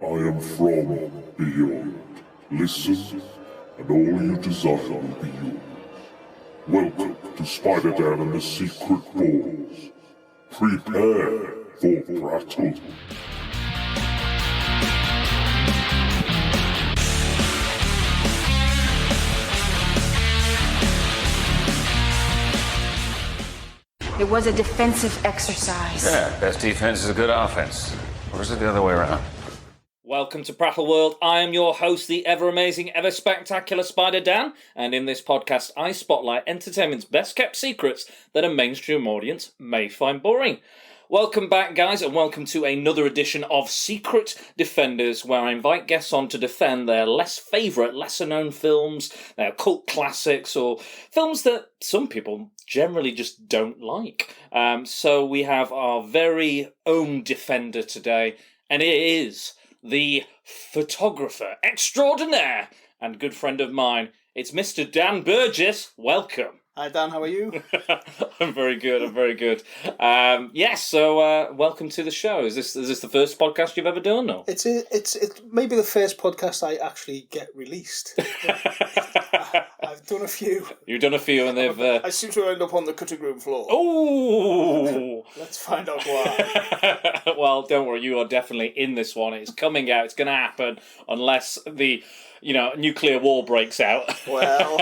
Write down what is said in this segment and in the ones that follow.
I am from beyond. Listen, and all you desire will be yours. Welcome to Spider-Dan and the Secret Balls. Prepare for Prattle. It was a defensive exercise. Yeah, best defense is a good offense. Or is it the other way around? Welcome to Prattle World. I am your host, the ever-amazing, ever-spectacular Spider-Dan, and in this podcast I spotlight entertainment's best-kept secrets that a mainstream audience may find boring. Welcome back, guys, and welcome to another edition of Secret Defenders, where I invite guests on to defend their less favourite, lesser-known films, their cult classics, or films that some people generally just don't like. So we have our very own defender today, and it is the photographer extraordinaire and good friend of mine. It's Mr. Dan Burgess. Welcome. Hi Dan, how are you? I'm very good. Welcome to the show. Is this the first podcast you've ever done? Or? It's maybe the first podcast I actually get released. I've done a few. You've done a few, and they've. I seem to end up on the cutting room floor. Oh! Let's find out why. Well, don't worry. You are definitely in this one. It's coming out. It's going to happen unless the nuclear war breaks out. Well,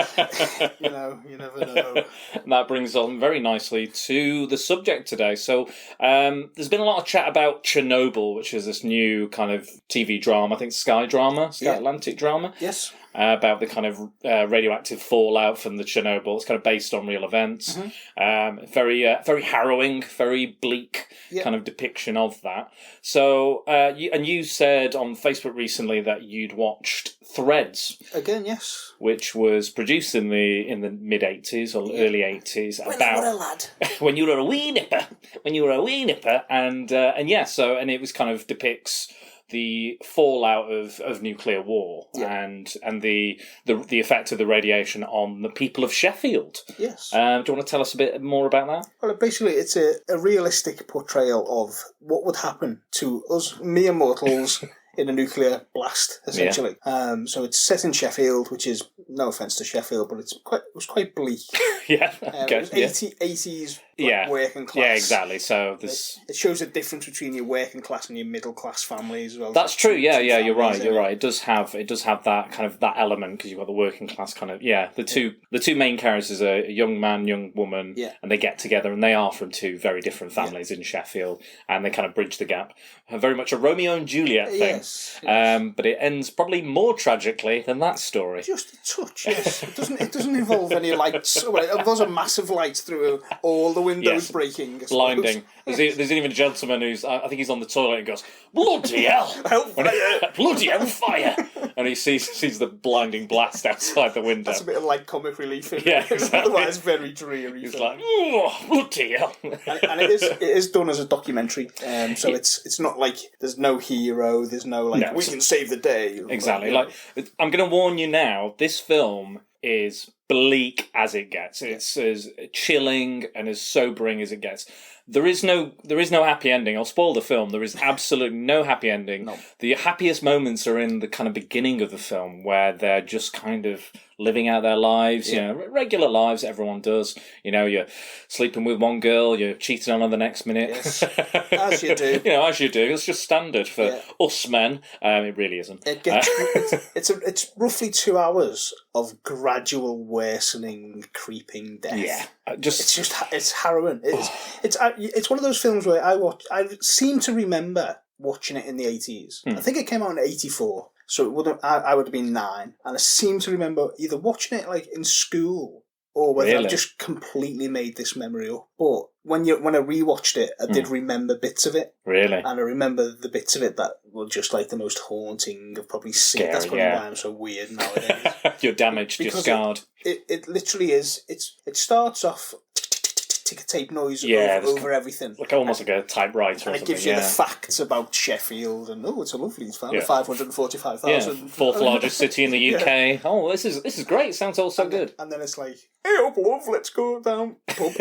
you never know. And that brings on very nicely to the subject today. So there's been a lot of chat about Chernobyl, which is this new kind of TV drama, I think Sky Atlantic drama. Yes. About the kind of radioactive fallout from the Chernobyl. It's kind of based on real events. Mm-hmm. Very harrowing, very bleak kind of depiction of that. So, you said on Facebook recently that you'd watched Threads. Again, yes. Which was produced in the mid-80s or early 80s. When you were a lad. When you were a wee nipper. And it was kind of depicts the fallout of nuclear war and the effect of the radiation on the people of Sheffield. Yes. Do you want to tell us a bit more about that? Well, basically, it's a realistic portrayal of what would happen to us mere mortals in a nuclear blast, essentially. Yeah. So it's set in Sheffield, which is, no offence to Sheffield, but it was quite bleak. Yeah. Okay. It was 80s working class. Yeah, exactly. So it shows the difference between your working class and your middle class families as well. That's true. Yeah, you're right. It does have that kind of that element because you've got the working class kind of the two main characters are a young man, young woman, and they get together and they are from two very different families in Sheffield, and they kind of bridge the gap. Very much a Romeo and Juliet thing. Yes. But it ends probably more tragically than that story. Just a touch, yes. It doesn't involve any lights. Well, it involves a massive light through all the windows breaking. Blinding. There's even a gentleman who's, I think he's on the toilet and goes, "Bloody hell! Hellfire! Bloody hellfire!" And he sees the blinding blast outside the window. That's a bit of light comic relief. Yeah, exactly. Otherwise, very dreary. He's like, "Oh, bloody hell!" And it is done as a documentary. So it's not like there's no hero. There's no we can save the day. Exactly. I'm going to warn you now. This film is bleak as it gets. It's as chilling and as sobering as it gets. There is no happy ending. I'll spoil the film. There is absolutely no happy ending. No. The happiest moments are in the kind of beginning of the film where they're just kind of living out their lives, regular lives everyone does. You're sleeping with one girl, you're cheating on her the next minute. Yes. As you do. As you do. It's just standard for us men. It really isn't. It's roughly 2 hours of gradual worsening, creeping death. Yeah. It's harrowing. It's one of those films where I seem to remember watching it in the 80s. I think it came out in 84. So I would have been 9, and I seem to remember either watching it in school or whether I've just completely made this memory up. But when I rewatched it, I did remember bits of it. Really? And I remember the bits of it that were just the most haunting I've probably seen. Scary, that's probably why I'm so weird nowadays. You're damaged, you're scarred. It literally is. It starts off ticker tape noise over everything. Almost like a typewriter. And it gives you the facts about Sheffield, and it's a lovely town, 545,000. Fourth largest city in the UK. Oh, this is great. It sounds all so good. And then it's hey up, love, let's go down pub.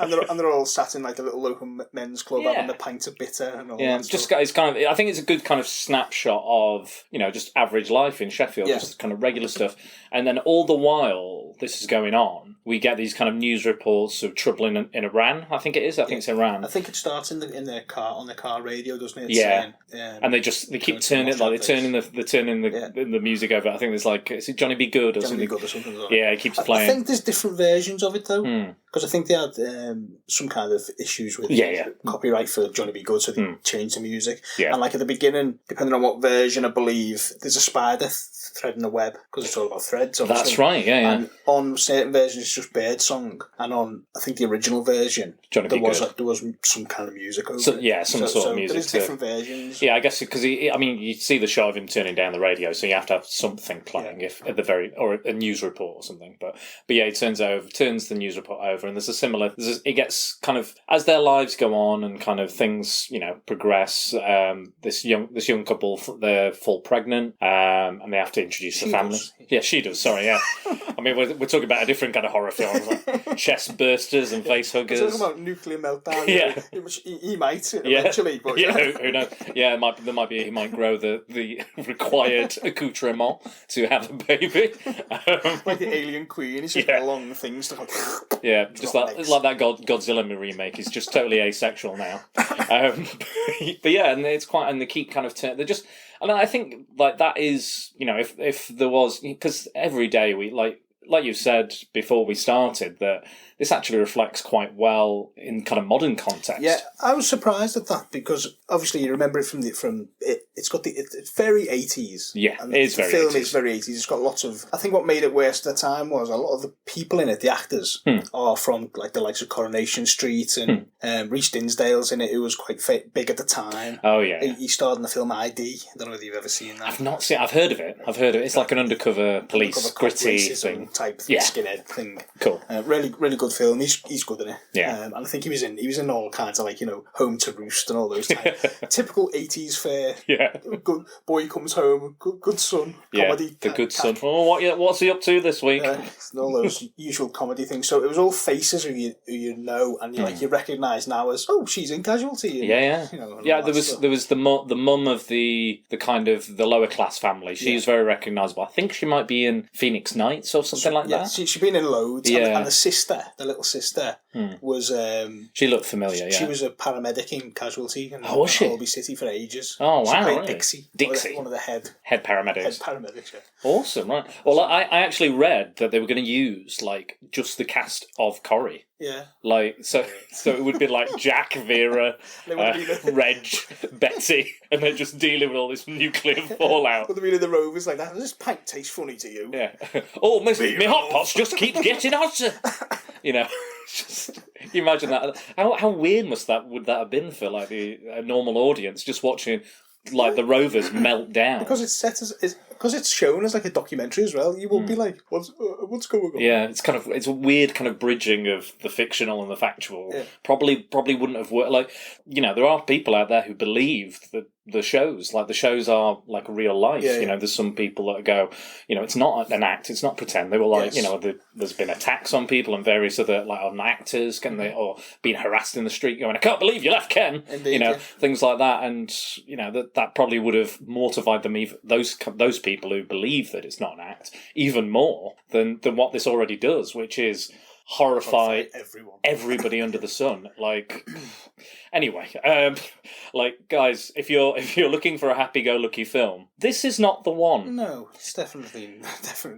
and they're all sat in like a little local men's club having a pint of bitter and all that just stuff. it's kind of. I think it's a good kind of snapshot of just average life in Sheffield, just kind of regular stuff. And then all the while this is going on, we get these kind of news reports of trouble in Iran. I think it is. I think it's Iran. I think it starts in their car on the car radio, doesn't it? Yeah. Saying, and they keep turning it, like they're turning the music over. I think there's like, is it Johnny B. Good or Johnny something? B. Good or something. Yeah, it keeps playing. I think there's different versions of it though, because I think they had some kind of issues with copyright for Johnny B. Good, so they changed the music. Yeah. And like at the beginning, depending on what version, I believe there's a spider threading the web, because it's all about threads. Obviously. That's right. Yeah. And on certain versions, it's just bird song, and on I think the original version, there was some kind of music over it. Yeah, some sort of music. There's different versions. Yeah, I guess because you see the shot of him turning down the radio, so you have to have something playing if at the very or a news report or something. But yeah, he turns the news report over, and there's a similar. It gets kind of as their lives go on and kind of things progress. This young couple, they fall pregnant, and they have to introduce the family. Yeah, she does. Sorry, yeah. I mean, we're talking about a different kind of horror film, like chest bursters and face huggers. We're talking about nuclear meltdown. Yeah, he might eventually. But who knows? Yeah, he might grow the required accoutrement to have a baby. Like the Alien Queen, he's just got long things to. Just like that Godzilla remake. He's just totally asexual now. But yeah, and it's quite, and they keep kind of they're just. And I think like that is, if there was, because every day we like you said before we started, that this actually reflects quite well in kind of modern context. Yeah, I was surprised at that, because obviously you remember it it's very 80s. Yeah, and it is very 80s. The film is very 80s. It's got lots of, I think what made it worse at the time was a lot of the people in it, the actors, are from like the likes of Coronation Street, and Rhys Dinsdale's in it, who was quite big at the time. Oh yeah. He starred in the film ID. I don't know whether you've ever seen that. I've not seen. I've heard of it. It's like an undercover police gritty thing type skinhead thing. Cool. Really good film. He's good in it. Yeah. And I think he was in all kinds of like Home to Roost and all those typical 80s fare. Yeah. Good boy comes home. Good son. Comedy. The good son. Oh, what's he up to this week? And all those usual comedy things. So it was all faces who you know, and you recognise now as, oh, she's in Casualty. And, there was the mum of the kind of the lower class family. She was very recognisable. I think she might be in Phoenix Nights or something like that. She's been in loads. Yeah. And the sister, the little sister, was she looked familiar. She was a paramedic in Casualty in was she? Holby City for ages. Oh wow! She played really? Dixie, one of the head paramedics. Head paramedics. Yeah. Awesome, right? Well, I actually read that they were going to use like just the cast of Corrie. Yeah. Like so it would be like Jack, Vera, Reg, Betty, and they're just dealing with all this nuclear fallout. Would have been in the Rovers like that. Does this pint taste funny to you? Yeah. Oh, my hot pots just keep getting hotter. Just you imagine that. How weird would that have been for like a normal audience just watching like the Rovers melt down? Because it's set as because it's shown as like a documentary as well. You will be like, what's going on? Yeah, it's a weird kind of bridging of the fictional and the factual. Yeah. Probably wouldn't have worked. Like there are people out there who believe that the shows are like real life. Yeah. There's some people that go, it's not an act, it's not pretend. They were like, there's been attacks on people and various other like on actors, or being harassed in the street, going, I can't believe you left Ken. Indeed, things like that, and that probably would have mortified them. Even those people who believe that it's not an act even more than what this already does, which is horrify everybody under the sun. Like, anyway, guys, if you're looking for a happy-go-lucky film, this is not the one. No, it's definitely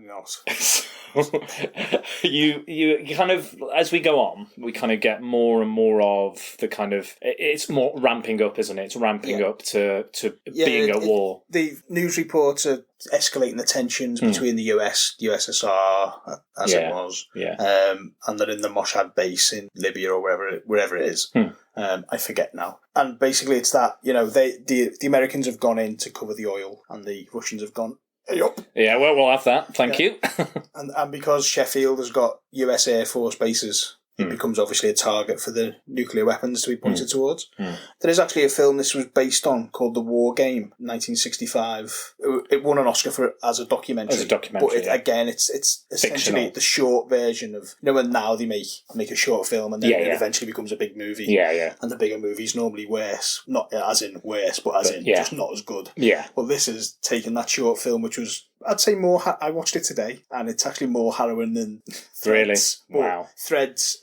not. you kind of, as we go on, we kind of get more and more of the kind of, it's more ramping up, isn't it? It's ramping up to being a war. The news reports are escalating the tensions between the USSR, as it was, and they're in the Mossad base in Libya or wherever it is. I forget now. And basically it's that, the Americans have gone in to cover the oil and the Russians have gone, hey up. Yeah, well, we'll have that. Thank you. and because Sheffield has got US Air Force bases it becomes obviously a target for the nuclear weapons to be pointed towards. There is actually a film this was based on called The War Game, 1965. It won an Oscar for as a documentary. But again, it's essentially fictional. The short version of, when now they make a short film and then it eventually becomes a big movie. Yeah. And the bigger movie's normally worse. Not as in worse, but as in just not as good. Yeah. Well, this is taking that short film, which was, I'd say more. I watched it today, and it's actually more harrowing than Threads. Really? Wow. Threads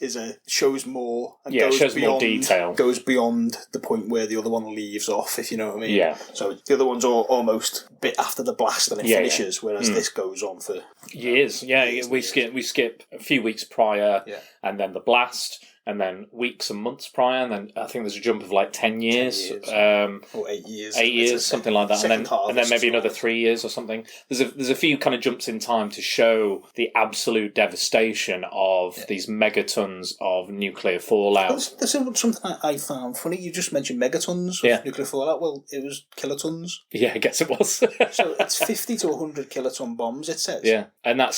shows more. And shows more detail. Goes beyond the point where the other one leaves off, if you know what I mean. Yeah. So the other one's almost a bit after the blast and it finishes, whereas this goes on for years. We skip a few weeks prior, and then the blast. And then weeks and months prior, and then I think there's a jump of like 10 years. Or 8 years. 8 years, something like that. And then maybe another 3 years or something. There's a few kind of jumps in time to show the absolute devastation of these megatons of nuclear fallout. There's something I found funny. You just mentioned megatons of nuclear fallout. Well, it was kilotons. Yeah, I guess it was. So it's 50 to 100 kiloton bombs, it says. Yeah, and that's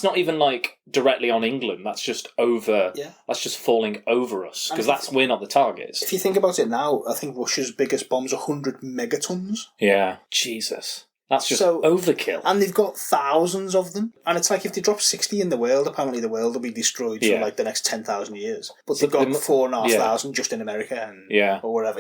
not even like directly on England. That's just over. Yeah. That's just falling over us because we're not the targets. If you think about it now, I think Russia's biggest bomb's 100 megatons. Yeah, Jesus. That's just overkill. And they've got thousands of them. And it's like if they drop 60 in the world, apparently the world will be destroyed for like the next 10,000 years. But they've got 4,500 just in America or wherever,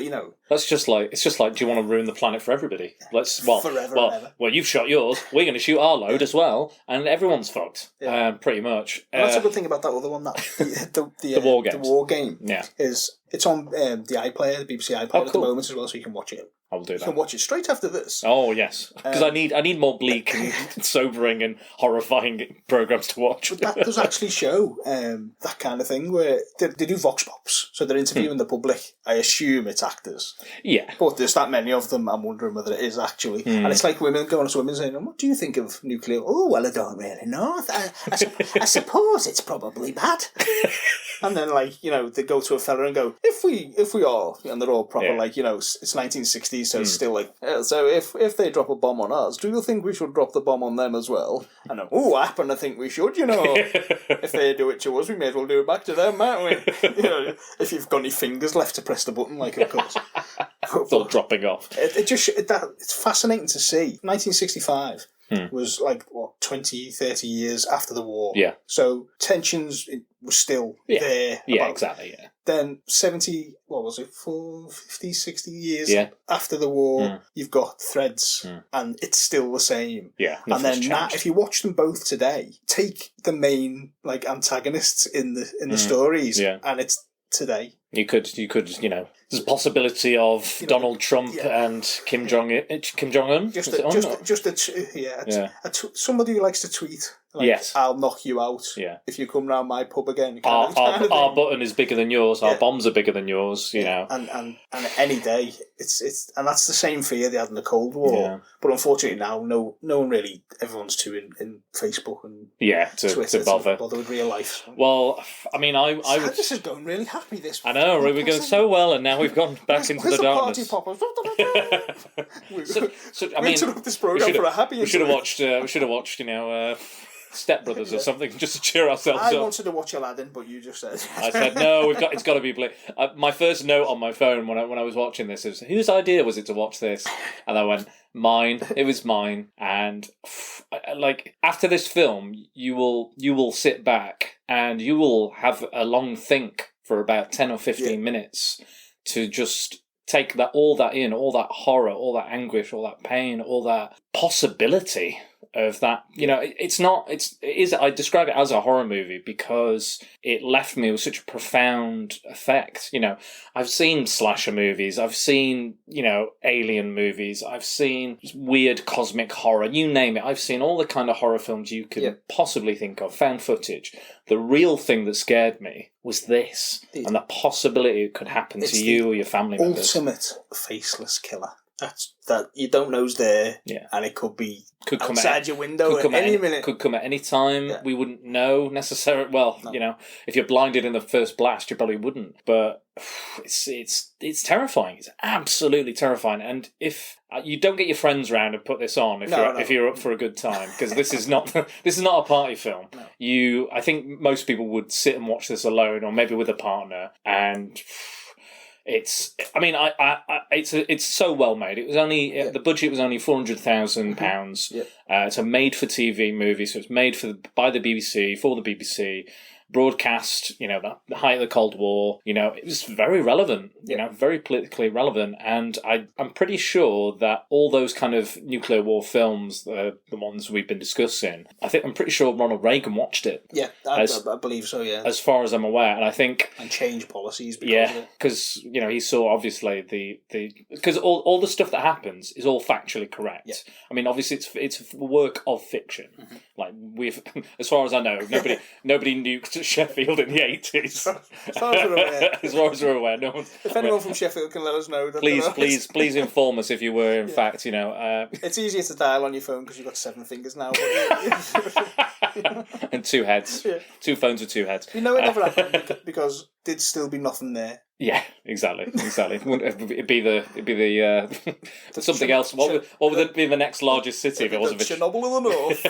That's just like, it's just like, do you want to ruin the planet for everybody? Forever and ever. Well, you've shot yours, we're going to shoot our load as well, and everyone's fucked, pretty much. And that's a good thing about that other one, the War Games. The War Game. Yeah. It's on the iPlayer, the BBC iPlayer at the moment as well, so you can watch it. I'll do that. You can watch it straight after this. Oh, yes. Because I need more bleak and sobering and horrifying programmes to watch. But that does actually show that kind of thing where they do vox pops. So they're interviewing the public. I assume it's actors. Yeah. But there's that many of them, I'm wondering whether it is actually. And it's like women going to women saying, what do you think of nuclear? Oh, well, I don't really know. I suppose it's probably bad. And then, they go to a fella and go, if we are, and they're all proper, it's 1960s, so it's still like, so if they drop a bomb on us, do you think we should drop the bomb on them as well? And I happen to think we should, If they do it to us, we may as well do it back to them, mightn't we? If you've got any fingers left to press the button, of course. It's all dropping off. It's fascinating to see. 1965. Was 20, 30 years after the war. Yeah. So tensions were still there. Yeah, exactly, yeah. Then 50, 60 years after the war, you've got Threads, and it's still the same. Yeah, and then if you watch them both today, take the main antagonists in the stories, and it's today. You could, there's a possibility of Donald Trump and Kim Jong Un. Somebody who likes to tweet. I'll knock you out if you come round my pub again. Our button is bigger than yours. Our bombs are bigger than yours. And any day it's and that's the same fear they had in the Cold War. Yeah. But unfortunately now, no one really. Everyone's too in Facebook and Twitter to bother with real life. Well, I mean, I would. This is going really happy. This I know we're going so well, and now we've gone back into the darkness. We interrupt this program for a happy. We should have watched. Step Brothers or something just to cheer ourselves up. I wanted to watch Aladdin, but you just said. I said no. It's got to be bleak. My first note on my phone when I was watching this is, whose idea was it to watch this? And I went, mine. It was mine. And after this film, you will sit back and you will have a long think for about 10 or 15 minutes to just take all that in, all that horror, all that anguish, all that pain, all that possibility of that. I describe it as a horror movie because it left me with such a profound effect. I've seen slasher movies, I've seen, alien movies, I've seen weird cosmic horror, you name it. I've seen all the kind of horror films you could possibly think of, found footage. The real thing that scared me was this, and the possibility it could happen to you or your family members. Ultimate faceless killer. that you don't know's there, Yeah. and it could be Could come outside your window at any minute. Could come at any time. Yeah. We wouldn't know necessarily. Well, No. if you're blinded in the first blast, you probably wouldn't. But it's terrifying. It's absolutely terrifying. And if you don't get your friends round and put this on, if you're up for a good time, because this is not a party film. No. I think most people would sit and watch this alone, or maybe with a partner, and. It's so well made. It was only the budget was only £400,000. Yeah. It's a made-for-TV movie, so it's made by the BBC for the BBC. Broadcast, the height of the Cold War. It was very relevant. Very politically relevant, and I'm pretty sure that all those kind of nuclear war films, the ones we've been discussing, I'm pretty sure Ronald Reagan watched it. Yeah, I believe so. Yeah, as far as I'm aware, and I think change policies. Because he saw obviously because all the stuff that happens is all factually correct. Yeah. I mean, obviously it's a work of fiction. Mm-hmm. Like we've, as far as I know, nobody nuked Sheffield in the 80s. As far as we're aware. As far as we're aware, no one. If anyone from Sheffield can let us know, please inform us if you were in fact. It's easier to dial on your phone because you've got 7 fingers now. And 2 heads. Yeah. 2 phones with 2 heads. It never happened because there'd still be nothing there. Yeah, exactly. It'd be the something else. What would it be the next largest city if it wasn't Chernobyl in the north?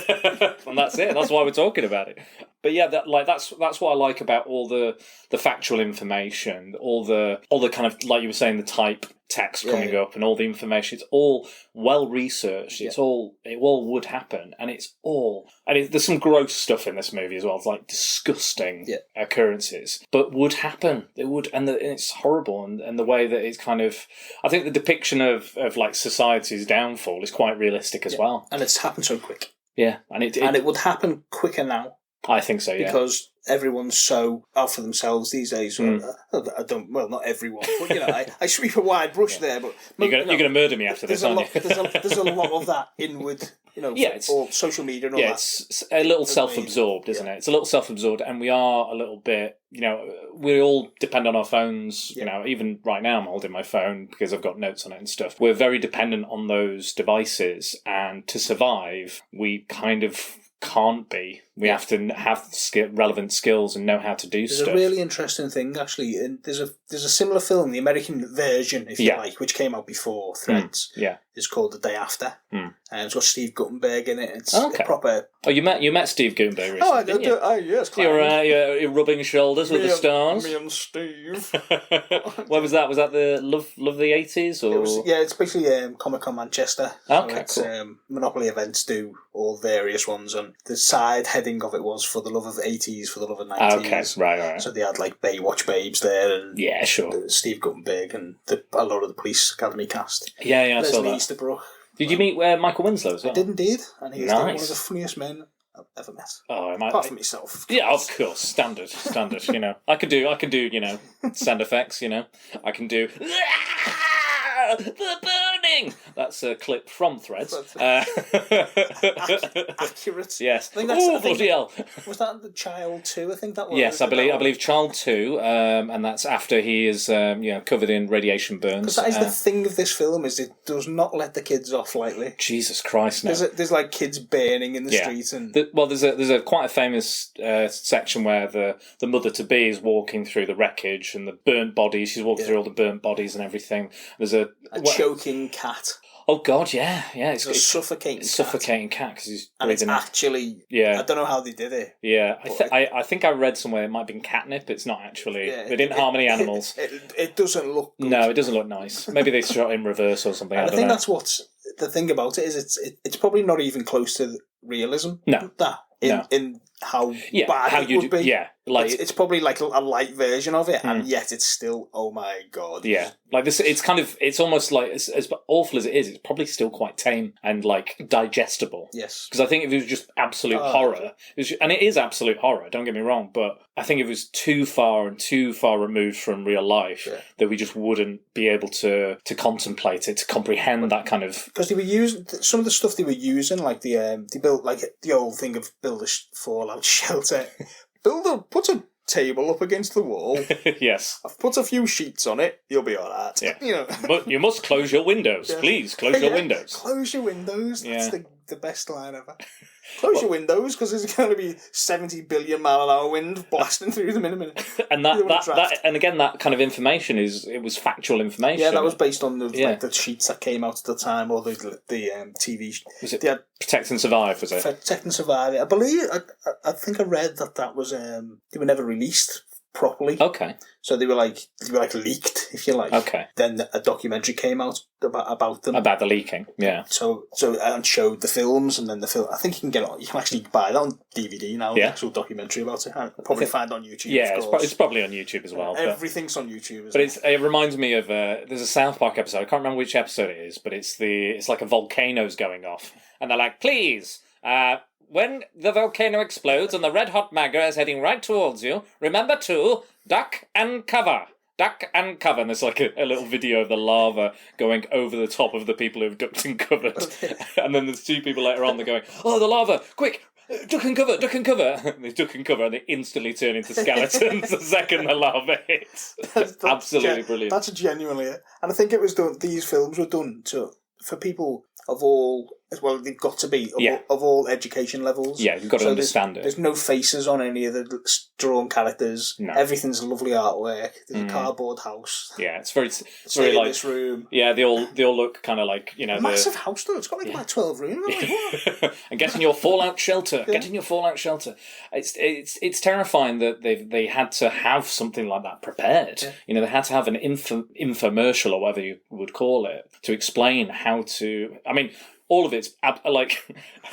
And that's it. That's why we're talking about it. But yeah, that's what I like about all the factual information, all the kind of, like you were saying, the type text coming up and all the information. It's all well researched. It all would happen, and there's some gross stuff in this movie as well. It's like disgusting occurrences, but would happen. It would, and it's horrible, and the way that it's kind of, I think the depiction of like society's downfall is quite realistic as well, and it's happened so quick. Yeah, and it would happen quicker now. I think so, yeah. Because everyone's so out for themselves these days. Not everyone, but I sweep a wide brush there. But you're going to murder me after this, aren't you? There's a lot of that inward, or social media and all that. It's a little self-absorbed, isn't it? It's a little self-absorbed, and we are a little bit, we all depend on our phones. Even right now I'm holding my phone because I've got notes on it and stuff. We're very dependent on those devices, and to survive, we kind of can't be. We have to have relevant skills and know how to do stuff. There's a really interesting thing, actually. And there's a similar film, the American version, if you like, which came out before Threads. It's called The Day After. And it's got Steve Guttenberg in it. It's a proper... Oh, you met Steve Guttenberg recently, didn't you? Yes. You're rubbing shoulders with the stars. Me and Steve. Where was that? Was that the Love the 80s? Or? It's basically Comic-Con Manchester. Okay, so cool. Monopoly events do all various ones, and the side heading of it was for the love of 80s, for the love of 90s. Okay, right. So they had like Baywatch babes there, and Steve Guttenberg, and a lot of the Police Academy cast. I saw that. Easterbrook. Did you meet Michael Winslow as well? I did indeed, and he's one of the funniest men I've ever met. Apart from myself. Yeah, of course, standard. I can do sound effects. I can do. The burning! That's a clip from Threads. Accurate. Yes. I think that's, bloody hell. Was that the Child 2? I think that was. Yes, I believe Child 2, and that's after he is covered in radiation burns. Because that is the thing of this film, is it does not let the kids off lightly. Jesus Christ, no. There's like kids burning in the streets. And there's a quite a famous section where the mother-to-be is walking through the wreckage and the burnt bodies. She's walking through all the burnt bodies and everything. There's a choking cat. Oh God, yeah. It's a suffocating cat because he's and breathing. It's actually, I don't know how they did it. Yeah, I think I read somewhere it might have been catnip. It's not actually. They didn't harm any animals. It doesn't look good. No, it doesn't look nice. Maybe they shot in reverse or something. And I think that's what's the thing about it is it's probably not even close to realism. No, in how bad it would be. Yeah, like it's probably like a light version of it, and yet it's still, oh my God. Yeah, like this. It's almost like as awful as it is. It's probably still quite tame and like digestible. Yes, because I think if it was just absolute horror, and it is absolute horror. Don't get me wrong, but I think if it was too far removed from real life, that we just wouldn't be able to contemplate it, to comprehend that kind of. Because they were using some of the stuff they were using, like they built like the old thing of build a fallout shelter. Put a table up against the wall. Yes. I've put a few sheets on it. You'll be all right. Yeah. You know. But you must close your windows. Yeah. Please, close your windows. Close your windows. That's Yeah. the best line ever. Close your windows, because there's going to be 70 billion mile an hour wind blasting through them in a minute. And and again, that kind of information it was factual information. Yeah, that was based on the sheets that came out at the time, or the TV. Was it Protect and Survive? Was it Protect and Survive? I believe. I think I read that was they were never released properly. Okay. So they were like leaked, if you like. Okay. Then a documentary came out about them. About the leaking, yeah. So and showed the films, and then the film. I think you can actually buy that on DVD now. Yeah. An actual documentary about it. I'll probably find it on YouTube. Yeah, of course. it's probably on YouTube as well. Everything's on YouTube. But it reminds me of there's a South Park episode. I can't remember which episode it is, but it's like a volcano's going off, and they're like, please. When the volcano explodes and the red-hot magma is heading right towards you, remember to duck and cover. Duck and cover. And there's like a little video of the lava going over the top of the people who've ducked and covered. Okay. And then there's two people later on, they're going, oh, the lava, quick, duck and cover, duck and cover. And they duck and cover and they instantly turn into skeletons the second the lava hits. That's absolutely brilliant. That's genuinely it. And I think it was done, these films were done for people of all, well, they've got to be of all education levels. Yeah, you've got to understand it. There's no faces on any of the drawn characters. No. Everything's lovely artwork. There's a cardboard house. Yeah, it's very like this room. Yeah, they all look kind of like, you know, massive house though. It's got like about 12 rooms. Like, and get in your fallout shelter. Yeah. Get in your fallout shelter. It's terrifying that they had to have something like that prepared. Yeah. You know, they had to have an infomercial or whatever you would call it to explain how to. I mean, all of it's like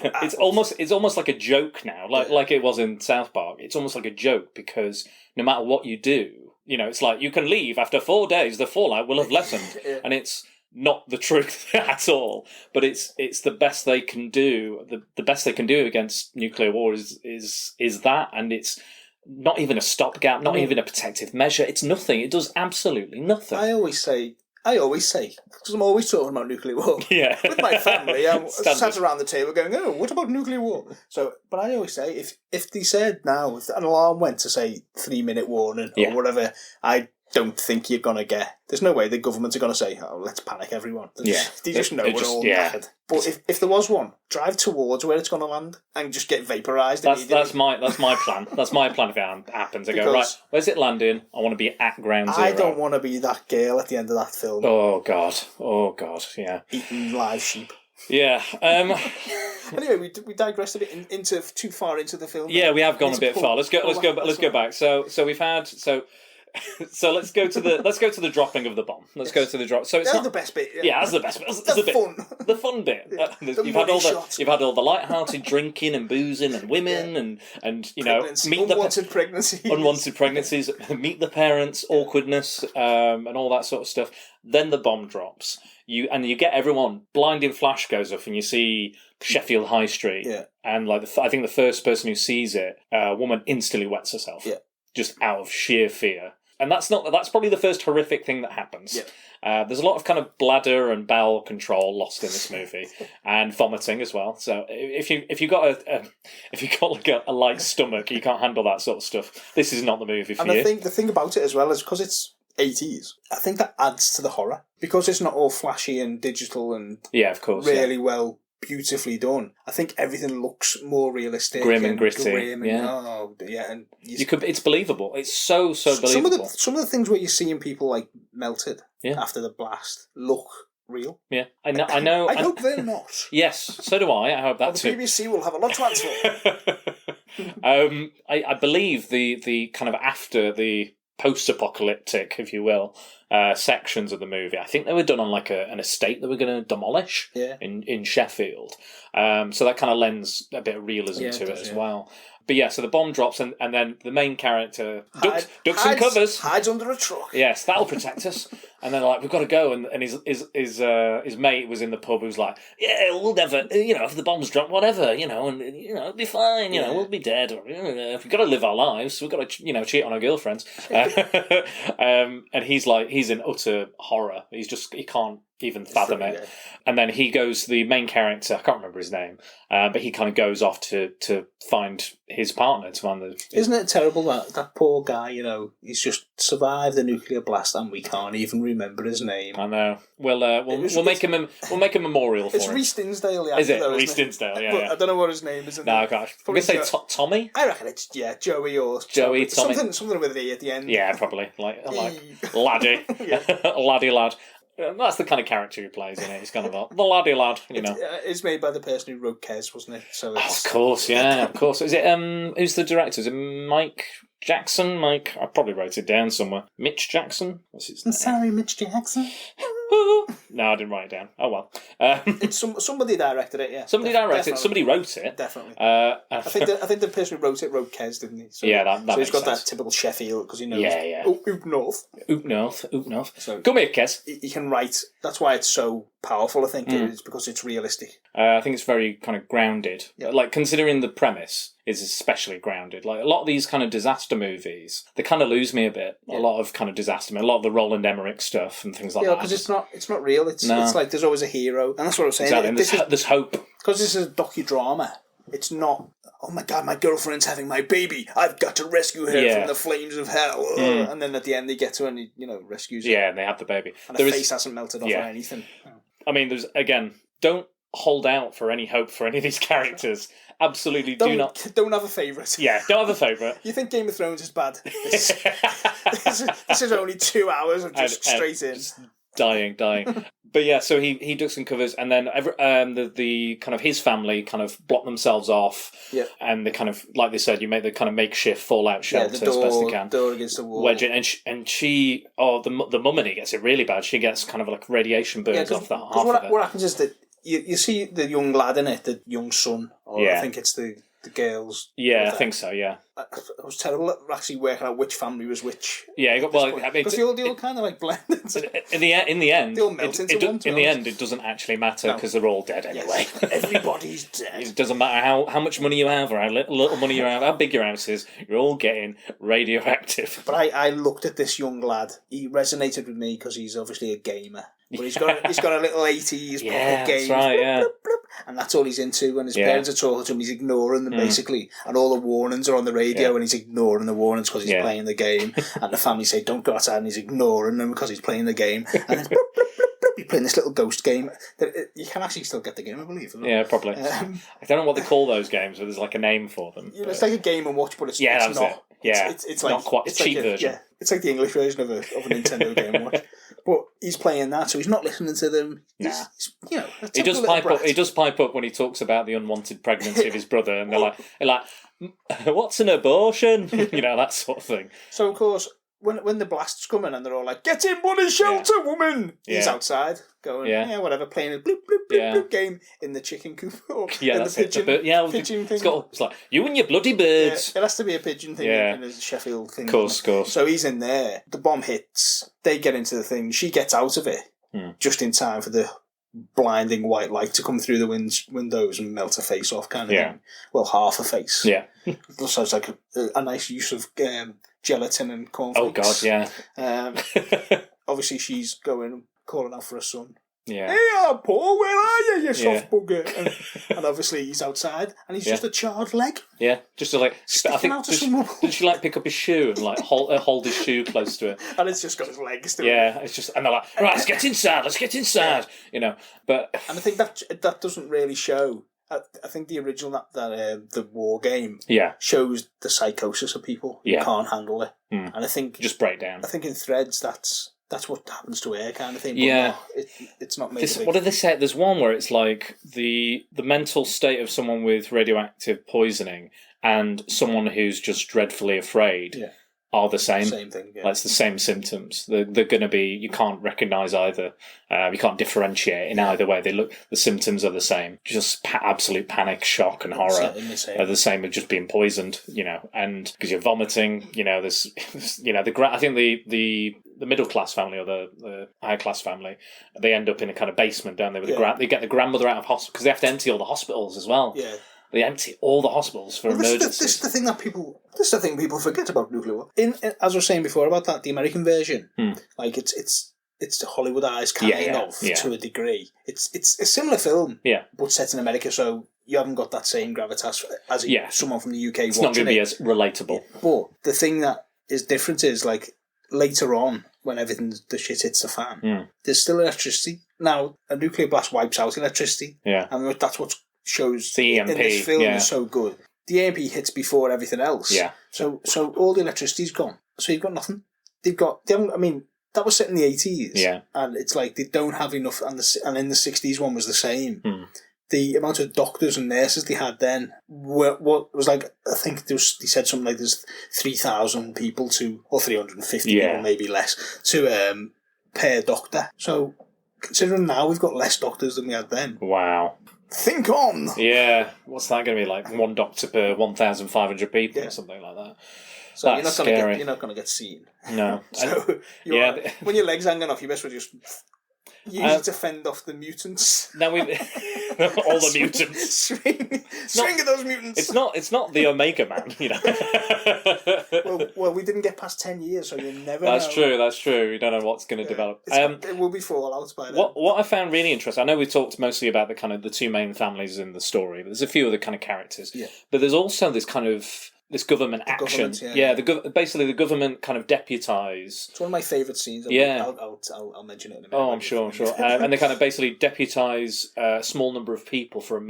it's almost like a joke now, like it was in South Park. It's almost like a joke because no matter what you do, you know, it's like you can leave after 4 days. The fallout will have lessened, and it's not the truth at all. But it's the best they can do. The best they can do against nuclear war is that, and it's not even a stopgap, not even a protective measure. It's nothing. It does absolutely nothing. I always say, because I'm always talking about nuclear war. Yeah. With my family, I'm sat around the table going, oh, what about nuclear war? So, but I always say, if they said now, if an alarm went to say 3-minute warning or whatever, I don't think you're going to get. There's no way the government are going to say, oh, let's panic everyone. They just know we're all mad. But if there was one, drive towards where it's going to land and just get vaporised. That's my plan. That's my plan if it happens. I go, right, where's it landing? I want to be at ground zero. I don't want to be that girl at the end of that film. Oh God, yeah. Eating live sheep. Yeah. Anyway, we digressed a bit into too far into the film. Yeah, we have gone a bit far. Let's go back. So we've had So let's go to the dropping of the bomb. Let's go to the drop. So it's not the best bit. Yeah, that's the best bit. That's the fun bit. Yeah. You've had all the light-hearted drinking and boozing and women and you know unwanted pregnancies, meet the parents, awkwardness, and all that sort of stuff. Then the bomb drops. You get everyone. Blinding flash goes off, and you see Sheffield High Street. Yeah. And I think the first person who sees it, a woman instantly wets herself. Yeah. Just out of sheer fear. And that's probably the first horrific thing that happens. Yeah. There's a lot of kind of bladder and bowel control lost in this movie, and vomiting as well. So if you got like a light stomach, you can't handle that sort of stuff. This is not the movie for you. And I think the thing about it as well is because it's 80s. I think that adds to the horror because it's not all flashy and digital and of course, really well. Beautifully done. I think everything looks more realistic, grim and gritty. It's believable. It's so believable. Some of the things where you're seeing people like melted after the blast look real. Yeah, I know. I hope they're not. Yes, so do I. I hope that too. The BBC will have a lot to answer for. I believe the kind of after the post-apocalyptic, if you will, sections of the movie. I think they were done on like an estate that we're going to demolish in Sheffield. So that kind of lends a bit of realism to it as well. But yeah, so the bomb drops and then the main character ducks and covers. Hides under a truck. Yes, that'll protect us. And then like, we've got to go. And his mate was in the pub who was like, yeah, we'll never, if the bombs drop, whatever, and, it'll be fine, we'll be dead. Or, if we've got to live our lives, we've got to, cheat on our girlfriends. And he's in utter horror. He can't even fathom it. And then he goes, the main character, I can't remember his name, but he kind of goes off to find his partner. Isn't it terrible that poor guy, he's just survived the nuclear blast and we can't even remember his name. I know. We'll make him a memorial for him. It's Rhys Dinsdale, the actor. Is it? Rhys Dinsdale, yeah. I don't know what his name is. No, gosh. I'm going to say Tommy? I reckon it's, Joey or... Tommy. Something with an E at the end. Yeah, probably. Like laddie. Laddie lad. That's the kind of character he plays in it. He's kind of the laddie lad, It's made by the person who wrote Kes, wasn't it? So of course, yeah, of course. Is it? Who's the director? Is it Mike Jackson? Mike? I probably wrote it down somewhere. Mitch Jackson. What's his name? Sorry, Mitch Jackson. No, I didn't write it down. Oh well. It's somebody directed it. Yeah, somebody directed it. Somebody wrote it. Definitely. I think the person who wrote it wrote Kes, didn't he? So, yeah, that so he's got sense. that typical Sheffield because he knows. Yeah. Oop North. So, come here, Kes. He can write. That's why it's so powerful. I think it's because it's realistic. I think it's very kind of grounded. Yeah. Like considering the premise is especially grounded. Like a lot of these kind of disaster movies, they kind of lose me a bit. Yeah. A lot of kind of disaster, a lot of the Roland Emmerich stuff and things like that. Yeah, because it's not real. It's like there's always a hero, and that's what I was saying. Exactly. There's hope because this is a docudrama. It's not. Oh my God, my girlfriend's having my baby. I've got to rescue her from the flames of hell. And then at the end, they get to her and he, rescues her. Yeah, and they have the baby. And her face hasn't melted off or anything. I mean, don't hold out for any hope for any of these characters. Absolutely do not. Don't have a favourite. Yeah, don't have a favourite. You think Game of Thrones is bad? This is only 2 hours of just straight in. Just dying. But yeah, so he ducks and covers, and then the kind of his family kind of block themselves off, and they kind of, like they said, you make the kind of makeshift fallout shelter as best they can. Door against the wall. Wedge it, and she, the mummy gets it really bad. She gets kind of like radiation burns off the half of it. What happens is that you see the young lad in it, the young son, or I think it's the girls. Yeah, I think so. Yeah, it was terrible at actually working out which family was which. Yeah, because they all kind of like blend. In the end, they all melt into one. In the end, it doesn't actually matter because they're all dead anyway. Yes, everybody's dead. It doesn't matter how much money you have or how little money you have, how big your house is. You're all getting radioactive. But I looked at this young lad. He resonated with me because he's obviously a gamer. But he's got a little 80s game. That's right, yeah. And that's all he's into. When his parents are talking to him, he's ignoring them basically. And all the warnings are on the radio, and he's ignoring the warnings because he's playing the game. And the family say, "Don't go outside," and he's ignoring them because he's playing the game. And then you're playing this little ghost game. You can actually still get the game, I believe. Yeah, probably. I don't know what they call those games, but there's like a name for them. It's like a Game and Watch, but it's not. It. Yeah, it's like not quite a cheap version. Yeah, it's like the English version of a Nintendo Game and Watch. But he's playing that, so he's not listening to them. He does pipe up. He does pipe up when he talks about the unwanted pregnancy of his brother, and they're like, "What's an abortion?" That sort of thing. So of course, when the blast's coming, and they're all like, "Get in, bloody shelter, woman!" He's outside going, whatever, playing a bloop bloop bloop bloop game in the chicken coop or in the pigeon. Pigeon thing. It's like you and your bloody birds. It has to be a pigeon thing in a Sheffield thing. Of course. So he's in there. The bomb hits. They get into the thing. She gets out of it just in time for the blinding white light to come through the windows and melt her face off, kind of thing. Well, half a face. Yeah. So it's like a nice use of gelatin and cornflakes. Oh God, yeah. Obviously, she's calling out for her son. Yeah. Hey, Paul, where are you soft bugger? And obviously he's outside, and he's just a charred leg. Yeah, just I think did she like pick up his shoe and like hold his shoe close to it? And it's just got his legs to it. Yeah, it's just, and they're like, right, let's get inside. But and I think that doesn't really show. I think the original that the war game shows the psychosis of people who can't handle it, and I think just break down. I think in Threads that's what happens to her, kind of thing. But yeah, it's not made. What did they say? There's one where it's like the mental state of someone with radioactive poisoning and someone who's just dreadfully afraid are the same. Same thing. Yeah. Like it's the same symptoms. They're going to be. You can't recognise either. You can't differentiate in either way. The symptoms are the same. Just absolute panic, shock, and horror are the same as just being poisoned. And because you're vomiting. There's. I think the middle class family or the higher class family, they end up in a kind of basement, don't they? With they get the grandmother out of hospital because they have to empty all the hospitals as well. Yeah. They empty all the hospitals for emergencies. This is the thing that people forget about nuclear war. As I was saying before about that, the American version, like it's it's Hollywoodized kind of to a degree. It's a similar film, but set in America, so you haven't got that same gravitas as someone from the UK watching it. It's not going to be as relatable. But the thing that is different is, like, later on, when the shit hits the fan, there's still electricity. Now, a nuclear blast wipes out electricity. Yeah. And that's what shows the EMP, in this film is so good. The EMP hits before everything else. Yeah. So all the electricity's gone. So you've got nothing. That was set in the 80s. Yeah. And it's like they don't have enough, and in the 60s one was the same. The amount of doctors and nurses they had then what was like, I think they said something like there's 3,000 people or 350 people, maybe less, to per doctor. So considering now we've got less doctors than we had then. Wow. Think on! Yeah. What's that going to be like? One doctor per 1,500 people or something like that. So That's scary. You're not going to get seen. No. So when your leg's hanging off, you best well just use it to fend off the mutants. Now we've all the mutants. Swing at those mutants. It's not the Omega Man, you know. well, we didn't get past 10 years, so you never That's know. That's true. You don't know what's going to develop. It will be Fallout by then. What I found really interesting, I know we've talked mostly about the kind of the two main families in the story, but there's a few other kind of characters. Yeah. But there's also this kind of this government action. Basically the government kind of deputise. It's one of my favourite scenes. I'll mention it in a minute. Oh, I'm sure. And they kind of basically deputise a small number of people for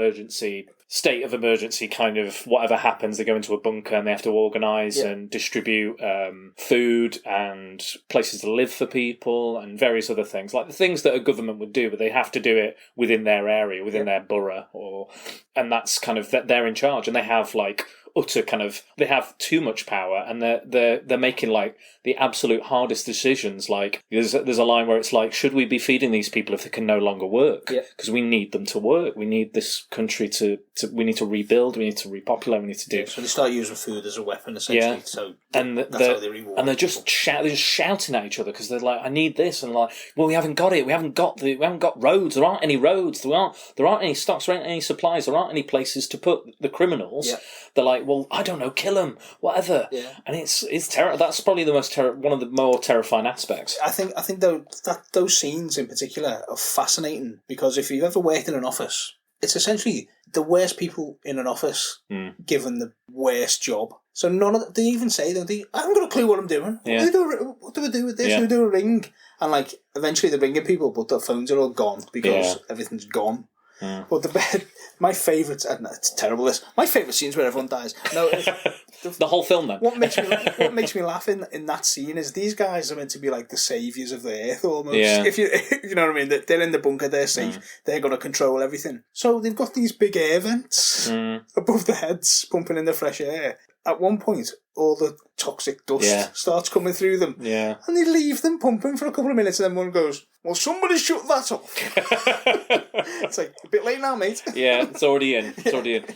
state of emergency, kind of whatever happens. They go into a bunker and they have to organise and distribute food and places to live for people and various other things, like the things that a government would do, but they have to do it within their area, within their borough, and that's kind of that they're in charge, and they have like utter kind of they have too much power, and they're making like the absolute hardest decisions. Like there's a line where it's like, should we be feeding these people if they can no longer work? Because we need them to work. We need this country to we need to rebuild. We need to repopulate. We need to do. So they start using food as a weapon, essentially. Yeah. So that's how they reward. And they're just shouting at each other because they're like, I need this, and like, well, we haven't got it. We haven't got roads. There aren't any roads. There aren't any stocks. There aren't any supplies. There aren't any places to put the criminals. Yeah. They're like, well, I don't know, kill them, whatever. Yeah. And it's terrible. That's probably the most one of the more terrifying aspects. I think though that those scenes in particular are fascinating, because if you've ever worked in an office, it's essentially the worst people in an office given the worst job. So none of they even say that I haven't got a clue what I'm doing. Yeah. What do we do with this? We do a ring, and like eventually they're ringing people, but their phones are all gone because everything's gone. But my favourite, and it's terrible. My favourite scenes where everyone dies. No, the whole film. Then what makes me laugh in that scene is these guys are meant to be like the saviours of the earth almost. Yeah. If you know what I mean, they're in the bunker, they're safe, they're going to control everything. So they've got these big air vents above their heads, pumping in the fresh air. At one point, all the toxic dust starts coming through them. Yeah. And they leave them pumping for a couple of minutes, and then one goes, well, somebody shut that off. It's like, a bit late now, mate. Yeah, it's already in.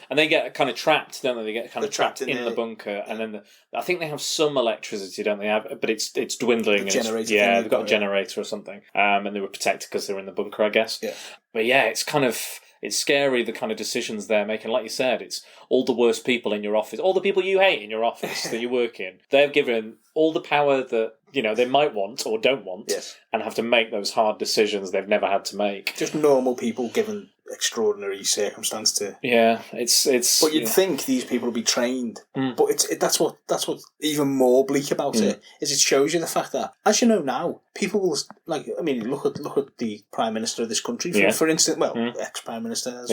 And they get kind of trapped, don't they? They get kind of trapped in the bunker. And then I think they have some electricity, don't they? But it's dwindling. They've got a generator or something. And they were protected because they were in the bunker, I guess. Yeah. But yeah, it's kind of... It's scary, the kind of decisions they're making. Like you said, it's all the worst people in your office, all the people you hate in your office that you work in. They're given all the power that, they might want or don't want, and have to make those hard decisions they've never had to make. Just normal people given extraordinary circumstance to... Yeah, it's... But you'd think these people would be trained. But that's what's even more bleak about it, is it shows you the fact that, as you know now, people will, like, I mean, look at the Prime Minister of this country, for instance, ex-Prime Minister.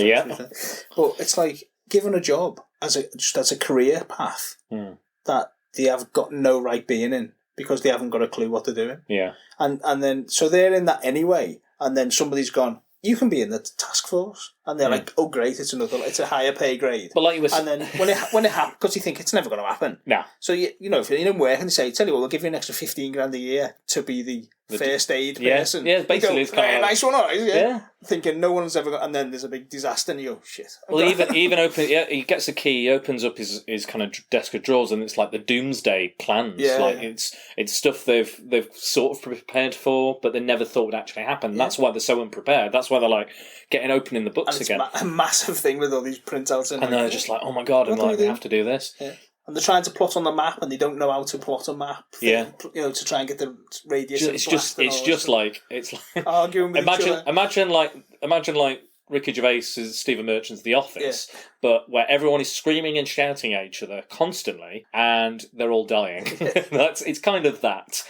But it's like, given a job as a career path that they have got no right being in, because they haven't got a clue what they're doing. Yeah. And then, so they're in that anyway, and then somebody's gone, you can be in the task force. And they're like, oh great, it's a higher pay grade. But like you were saying... And then when it happens, because you think it's never going to happen. No. So, if you're in work and they say, tell you what, we'll give you an extra 15 grand a year to be the first aid person. Yeah, basically it's kind of... Nice one, alright, yeah. Thinking no one's ever got... And then there's a big disaster and you go, shit. Well, even open... Yeah, he gets a key, he opens up his kind of desk of drawers, and it's like the doomsday plans. Yeah. Like, it's stuff they've sort of prepared for, but they never thought would actually happen. That's why they're so unprepared. That's why they're like opening the books again. A massive thing with all these printouts. And they're just like, oh my God, and like, we have to do this. Yeah. And they're trying to plot on the map, and they don't know how to plot a map. Yeah. To try and get the radius. It's just like arguing with each other. Imagine like Ricky Gervais's Stephen Merchant's The Office, but where everyone is screaming and shouting at each other constantly, and they're all dying. It's kind of that.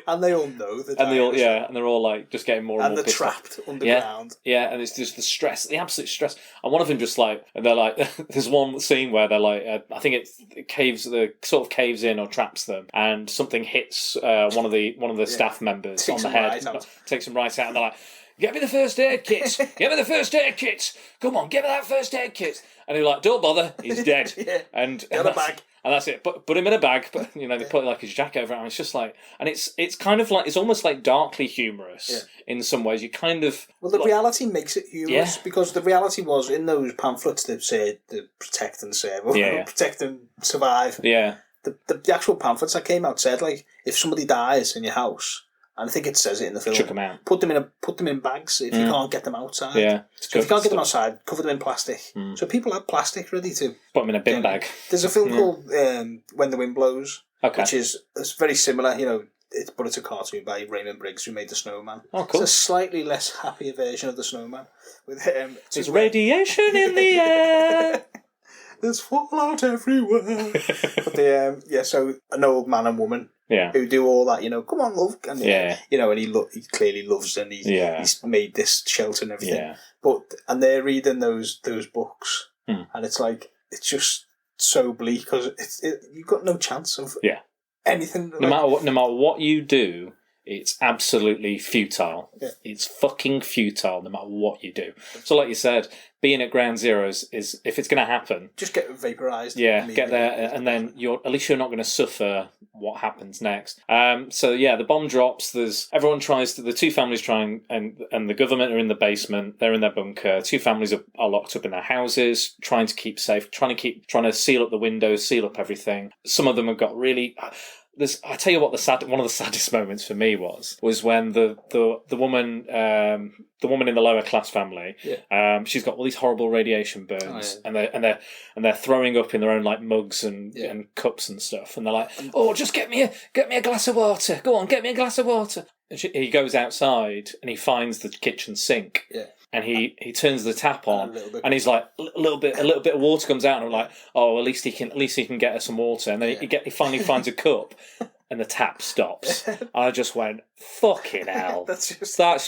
And they all know that. And they're all like just getting more and more. And they're trapped underground. Yeah, and it's just the stress, the absolute stress. And one of them just like, and they're like, there's one scene where they're like, I think it caves in or traps them, and something hits one of the staff members on the head, takes them right out, and they're like, get me the first aid kits. Get me the first aid kits. Come on, get me that first aid kit. And they're like, don't bother, he's dead. And get a bag. And that's it. Put him in a bag. But they put like his jacket over it. And it's just like, and it's kind of like, it's almost like darkly humorous in some ways. You kind of the reality makes it humorous because the reality was in those pamphlets that said to protect and serve, or protect and survive. Yeah. The actual pamphlets that came out said like, if somebody dies in your house. And I think it says it in the film. Chuck them out. Put them in bags if you can't get them outside. Yeah. So if you can't get them outside, cover them in plastic. So people had plastic ready to put them in a bin bag. There's a film called When the Wind Blows, which is very similar. But it's a cartoon by Raymond Briggs, who made the Snowman. Oh, cool. It's a slightly less happier version of the Snowman with there's radiation in the air. There's fallout everywhere. But so an old man and woman. Yeah. Who do all that, come on, love, and and he clearly loves, and he's made this shelter and everything. Yeah. And they're reading those books, and it's like it's just so bleak because you've got no chance of anything. No matter what you do, it's absolutely futile. Yeah. It's fucking futile, no matter what you do. So, like you said, being at ground zero is if it's going to happen, just get vaporized. Yeah, get there, and then at least you're not going to suffer what happens next. The bomb drops. The two families trying, and the government are in the basement. They're in their bunker. Two families are locked up in their houses, trying to keep safe, trying to seal up the windows, seal up everything. Some of them have got really. I tell you what, one of the saddest moments for me was when the woman in the lower class family, she's got all these horrible radiation burns, and they're throwing up in their own like mugs and cups and stuff, and they're like, oh, just get me a glass of water. Go on, get me a glass of water. And he goes outside and he finds the kitchen sink. Yeah. And he turns the tap on, and he's like, a little bit of water comes out, and I'm like, oh, at least he can get her some water. And then he finally finds a cup, and the tap stops. And I just went, fucking hell. That's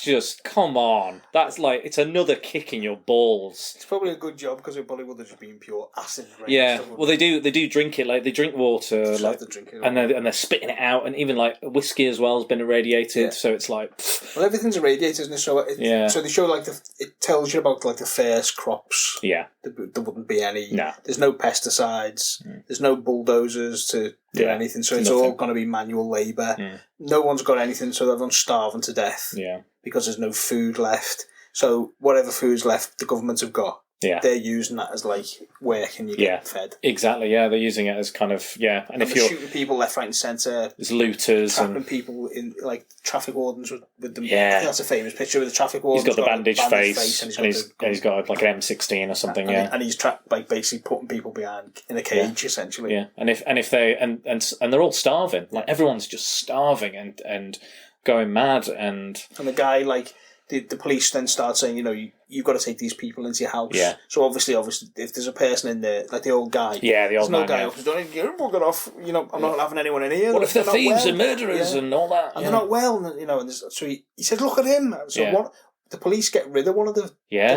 just, come on. That's like, it's another kick in your balls. It's probably a good job because it probably would have just been pure acid rain. Yeah, well, they do drink it, like, they drink water, like, and they're spitting it out, and even, like, whiskey as well has been irradiated, so it's like... Pfft. Well, everything's irradiated, isn't it? So they show, like, it tells you about, like, the first crops. Yeah. There wouldn't be any. No. There's no pesticides. There's no bulldozers to do anything, so it's all going to be manual labour. No one's got anything, so everyone's starving to death. Yeah. Because there's no food left. So whatever food's left, the government have got. Yeah. They're using that as like, where can you get fed? Exactly, yeah. They're using it as kind of, And if you're shooting people left, right and centre. There's looters. Trapping people in, like, traffic wardens with them. Yeah. I think that's a famous picture with the traffic warden. He's got the bandaged face and he's got like an M16 or something, and he's trapped, like, basically putting people behind in a cage, essentially. Yeah, and if they, and they're all starving. Like, everyone's just starving and going mad, and the guy, like... The police then start saying, you've got to take these people into your house. Yeah. So obviously, if there's a person in there, like the old guy. Yeah, the old man. There's no guy who's don't you're bugger off. I'm not having anyone in here. What if they're thieves and murderers and all that? And they're not well, and so he said, look at him. So what? The police get rid of one of the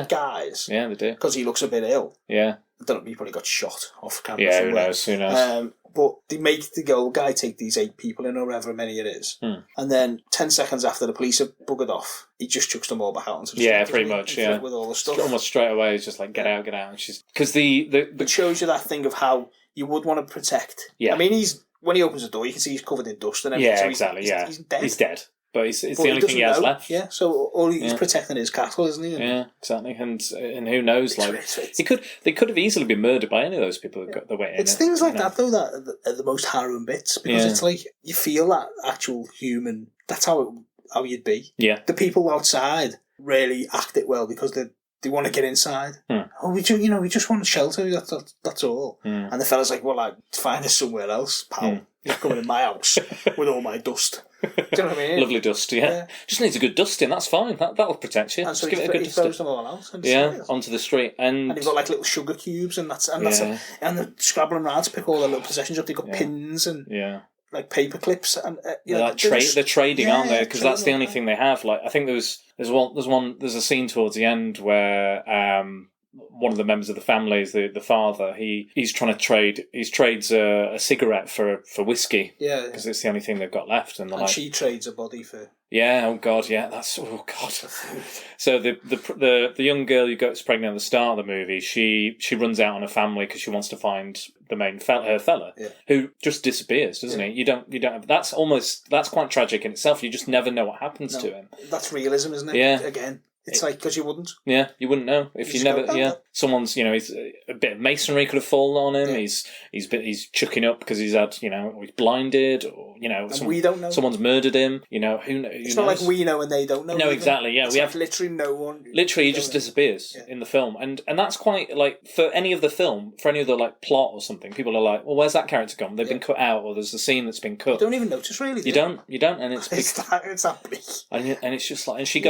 guys. Yeah, they do. Because he looks a bit ill. Yeah. I don't know, he probably got shot off camera. Yeah, somewhere. Who knows? But they make the old guy take these 8 people in, or however many it is. And then 10 seconds after the police have buggered off, he just chucks them all back out into the street. Pretty much, with all the stuff. Almost straight away, it's just like, get out. Because it shows you that thing of how you would want to protect. Yeah. I mean, when he opens the door, you can see he's covered in dust and everything. Yeah, exactly, He's dead. He's dead. But it's the only thing he has left. Yeah, so all he's protecting his cattle, isn't he? Yeah, exactly. And who knows? They could have easily been murdered by any of those people who got the way in. It's things like that, though, that are the most harrowing bits, because it's like you feel that actual human. That's how you'd be. Yeah. The people outside really act it well because they're they want to get inside. Oh, we just want shelter. That's all. And the fella's like, well, I'd find us somewhere else, pal. You're coming in my house with all my dust. Do you know what I mean? Lovely dust, yeah. Just needs a good dusting, that's fine. That'll protect you. And so just give it a good he throws dusting. them all out. Onto the street. And you've got like little sugar cubes and they're scrabbling around to pick all their little possessions up. They've got pins and like paper clips and they're trading, aren't they? Because that's the only thing they have. Like I think there's a scene towards the end where one of the members of the family is the father. He's trying to trades a cigarette for whiskey. Yeah, because it's the only thing they've got left. And she trades a body for. Yeah. Oh God. Yeah. So the young girl who gets pregnant at the start of the movie, she runs out on a family because she wants to find the main her fella who just disappears, doesn't he? You don't. That's quite tragic in itself. You just never know what happens to him. That's realism, isn't it? Yeah. Again. It's like, because you wouldn't. Yeah, you wouldn't know if you never. Someone's, he's a bit of masonry could have fallen on him. Yeah. He's chucking up because he's had, he's blinded, or we don't know. Someone's murdered him. Who knows? It's not like we know and they don't know. No, exactly. Yeah, we have literally no one. Literally, he just disappears in the film, and that's quite like for any of the like plot or something. People are like, well, where's that character gone? They've been cut out, or there's a scene that's been cut. You don't even notice really. You don't, and it's that bleak. And it's just like, and she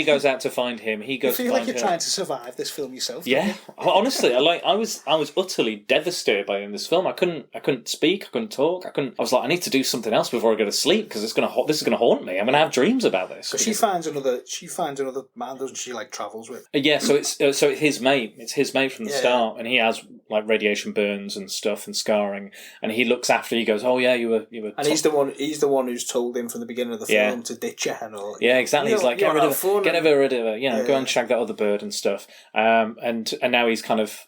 goes out to find him. He goes. You feel like you're trying to survive this film yourself. Yeah, honestly, I was utterly devastated by this film. I couldn't speak. I couldn't talk. I was like, I need to do something else before I go to sleep because this is going to haunt me. I'm going to have dreams about this. Because she finds another man, doesn't she? Like travels with. Yeah, so it's his mate. It's his mate from the start, and he has like radiation burns and stuff and scarring, and he looks after. He goes, oh yeah, you were. And he's the one who's told him from the beginning of the film to ditch her and all. Yeah, exactly. He's like, get rid of her. Go and shag that other bird and stuff. And now he's kind of.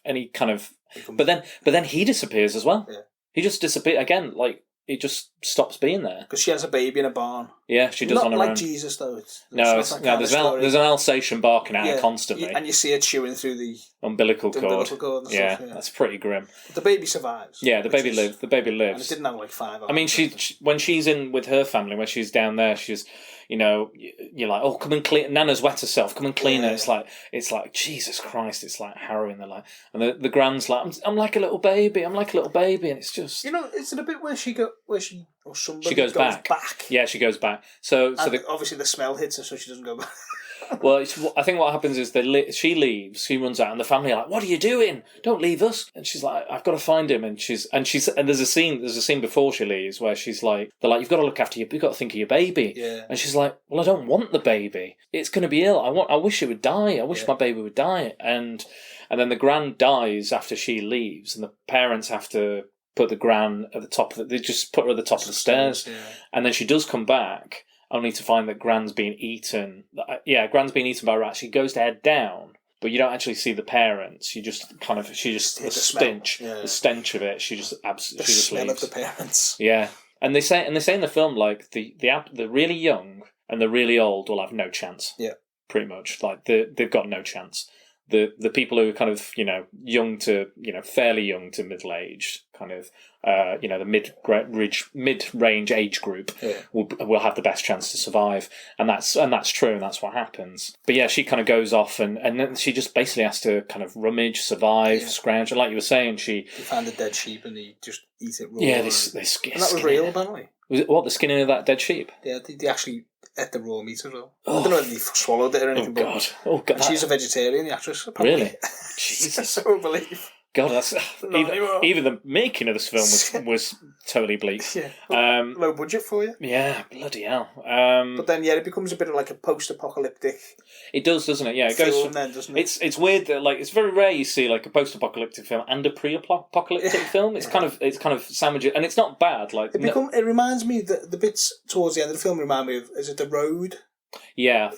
But then he disappears as well. Yeah. He just disappears again. Like he just stops being there because she has a baby in a barn. Yeah, she does. Not on her like own. Jesus though. There's an Alsatian barking at her constantly, and you see it chewing through the umbilical cord. Yeah, that's pretty grim. But the baby survives. Yeah, the baby lives. The baby lives. And it didn't have like 5 hours. I mean, when she's in with her family, when she's down there, she's. You're like, oh, come and clean. Nana's wet herself. Come and clean her. It's like Jesus Christ. It's like harrowing. They're like, and the grand's like, I'm like a little baby. I'm like a little baby, and it's just. Is it a bit where she goes back? Yeah, she goes back. So obviously the smell hits her, so she doesn't go back. Well, I think what happens is she leaves, she runs out, and the family are like, "What are you doing? Don't leave us!" And she's like, "I've got to find him." And there's a scene before she leaves where she's like, "They're like, you've got to look after you've got to think of your baby." Yeah. And she's like, "Well, I don't want the baby. It's going to be ill. I wish it would die. I wish my baby would die." And then the gran dies after she leaves, and the parents have to put the gran at the top of they just put her at the top of the stairs, and then she does come back. Only to find that Gran's been eaten. Yeah, Gran's been eaten by rats. She goes to head down, but you don't actually see the parents. The stench of it. She just smell leaves. Of the parents. Yeah, and they say in the film like the really young and the really old will have no chance. Yeah, pretty much. Like they've got no chance. The people who are kind of young to fairly young to middle aged kind of the mid-range age group will have the best chance to survive, and that's true, and that's what happens. But yeah, she kind of goes off and then she just basically has to kind of rummage, survive, scrounge, and like you were saying, they found a dead sheep and they just eat it raw. Yeah, they skin. And that was real, apparently. Was it the skinning of that dead sheep? Yeah, they actually ate the raw meat as well. I don't know if they swallowed it or anything. Oh God! And she's a vegetarian, the actress. Apparently. Really? Jesus. So unbelievable. God, that's even the making of this film was totally bleak. Yeah, low budget for you. Yeah, bloody hell. But then, it becomes a bit of like a post-apocalyptic. It does, doesn't it? Yeah, it goes. From, then, doesn't it? It's weird that it's very rare you see like a post-apocalyptic film and a pre-apocalyptic film. It's kind of sandwiched, and it's not bad. Like it reminds me that the bits towards the end of the film remind me of The Road. Yeah,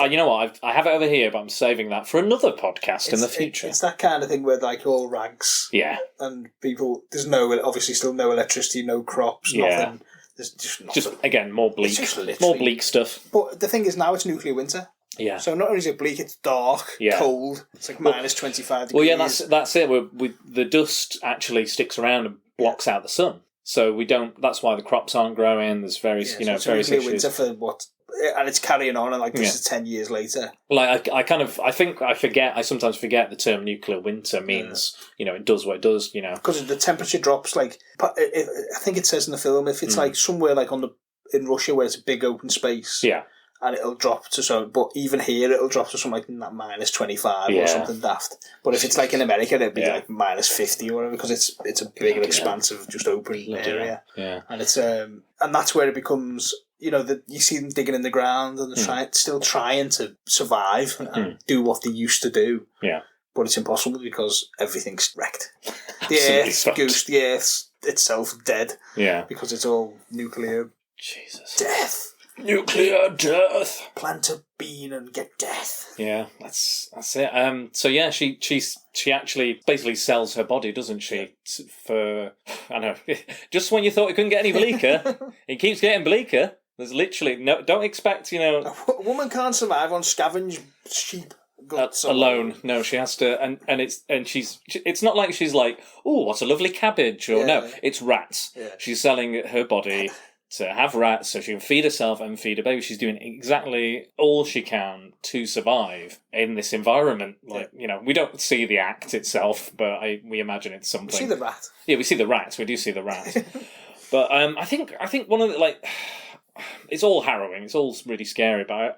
you know what? I have it over here, but I'm saving that for another podcast in the future. It's that kind of thing where all rags. Yeah, and people. There's obviously still no electricity, no crops, nothing. There's just nothing. Just again more bleak, more bleak stuff. But the thing is, now it's nuclear winter. Yeah. So not only is it bleak, it's dark, cold. It's like minus 25 degrees. Well, yeah, that's it. The dust actually sticks around and blocks out the sun. So we don't. That's why the crops aren't growing. There's various, so various issues. Winter for what? and it's carrying on, and like this is 10 years later. Like I sometimes forget the term nuclear winter means it does what it does, because the temperature drops. Like I think it says in the film, if it's like somewhere like in Russia where it's a big open space, and it'll drop to but even here it'll drop to something like minus 25 or something daft. But if it's like in America, it'd be like minus 50 or whatever, because it's a big expanse of just open area. Yeah, and it's and that's where it becomes. That you see them digging in the ground and still trying to survive and do what they used to do. Yeah, but it's impossible because everything's wrecked. The Earth's itself dead. Yeah, because it's all nuclear. Jesus, death. Nuclear death. Plant a bean and get death. Yeah, that's it. So yeah, she actually basically sells her body, doesn't she? For I know, just when you thought it couldn't get any bleaker, it keeps getting bleaker. There's literally no. Don't expect A woman can't survive on scavenged sheep guts alone. No, she has to, and it's not like she's like, oh, what a lovely cabbage, or no, it's rats. Yeah. She's selling her body to have rats so she can feed herself and feed her baby. She's doing exactly all she can to survive in this environment. Like, we don't see the act itself, but we imagine it's something. We see the rat. Yeah, we see the rats. We do see the rats. But I think one of the, it's all harrowing. It's all really scary. But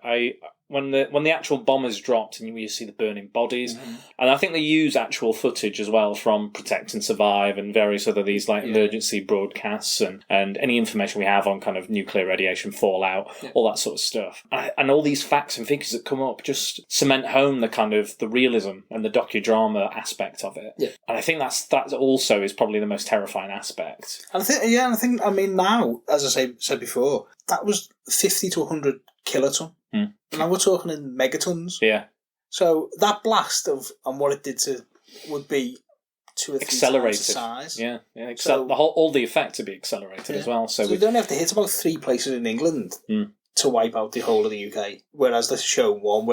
when the actual bomb is dropped and you see the burning bodies, and I think they use actual footage as well from Protect and Survive and various other these emergency broadcasts and any information we have on kind of nuclear radiation fallout, all that sort of stuff, and all these facts and figures that come up just cement home the kind of the realism and the docudrama aspect of it. Yeah. And I think that also is probably the most terrifying aspect. And I mean now, as I said before, that was 50 to 100 kiloton. Now we're talking in megatons. Yeah. So that blast and what it did would be 2 or 3 accelerated times the size. Yeah. So all the effects would be accelerated as well. So we'd only have to hit about 3 places in England to wipe out the whole of the UK. Whereas the show one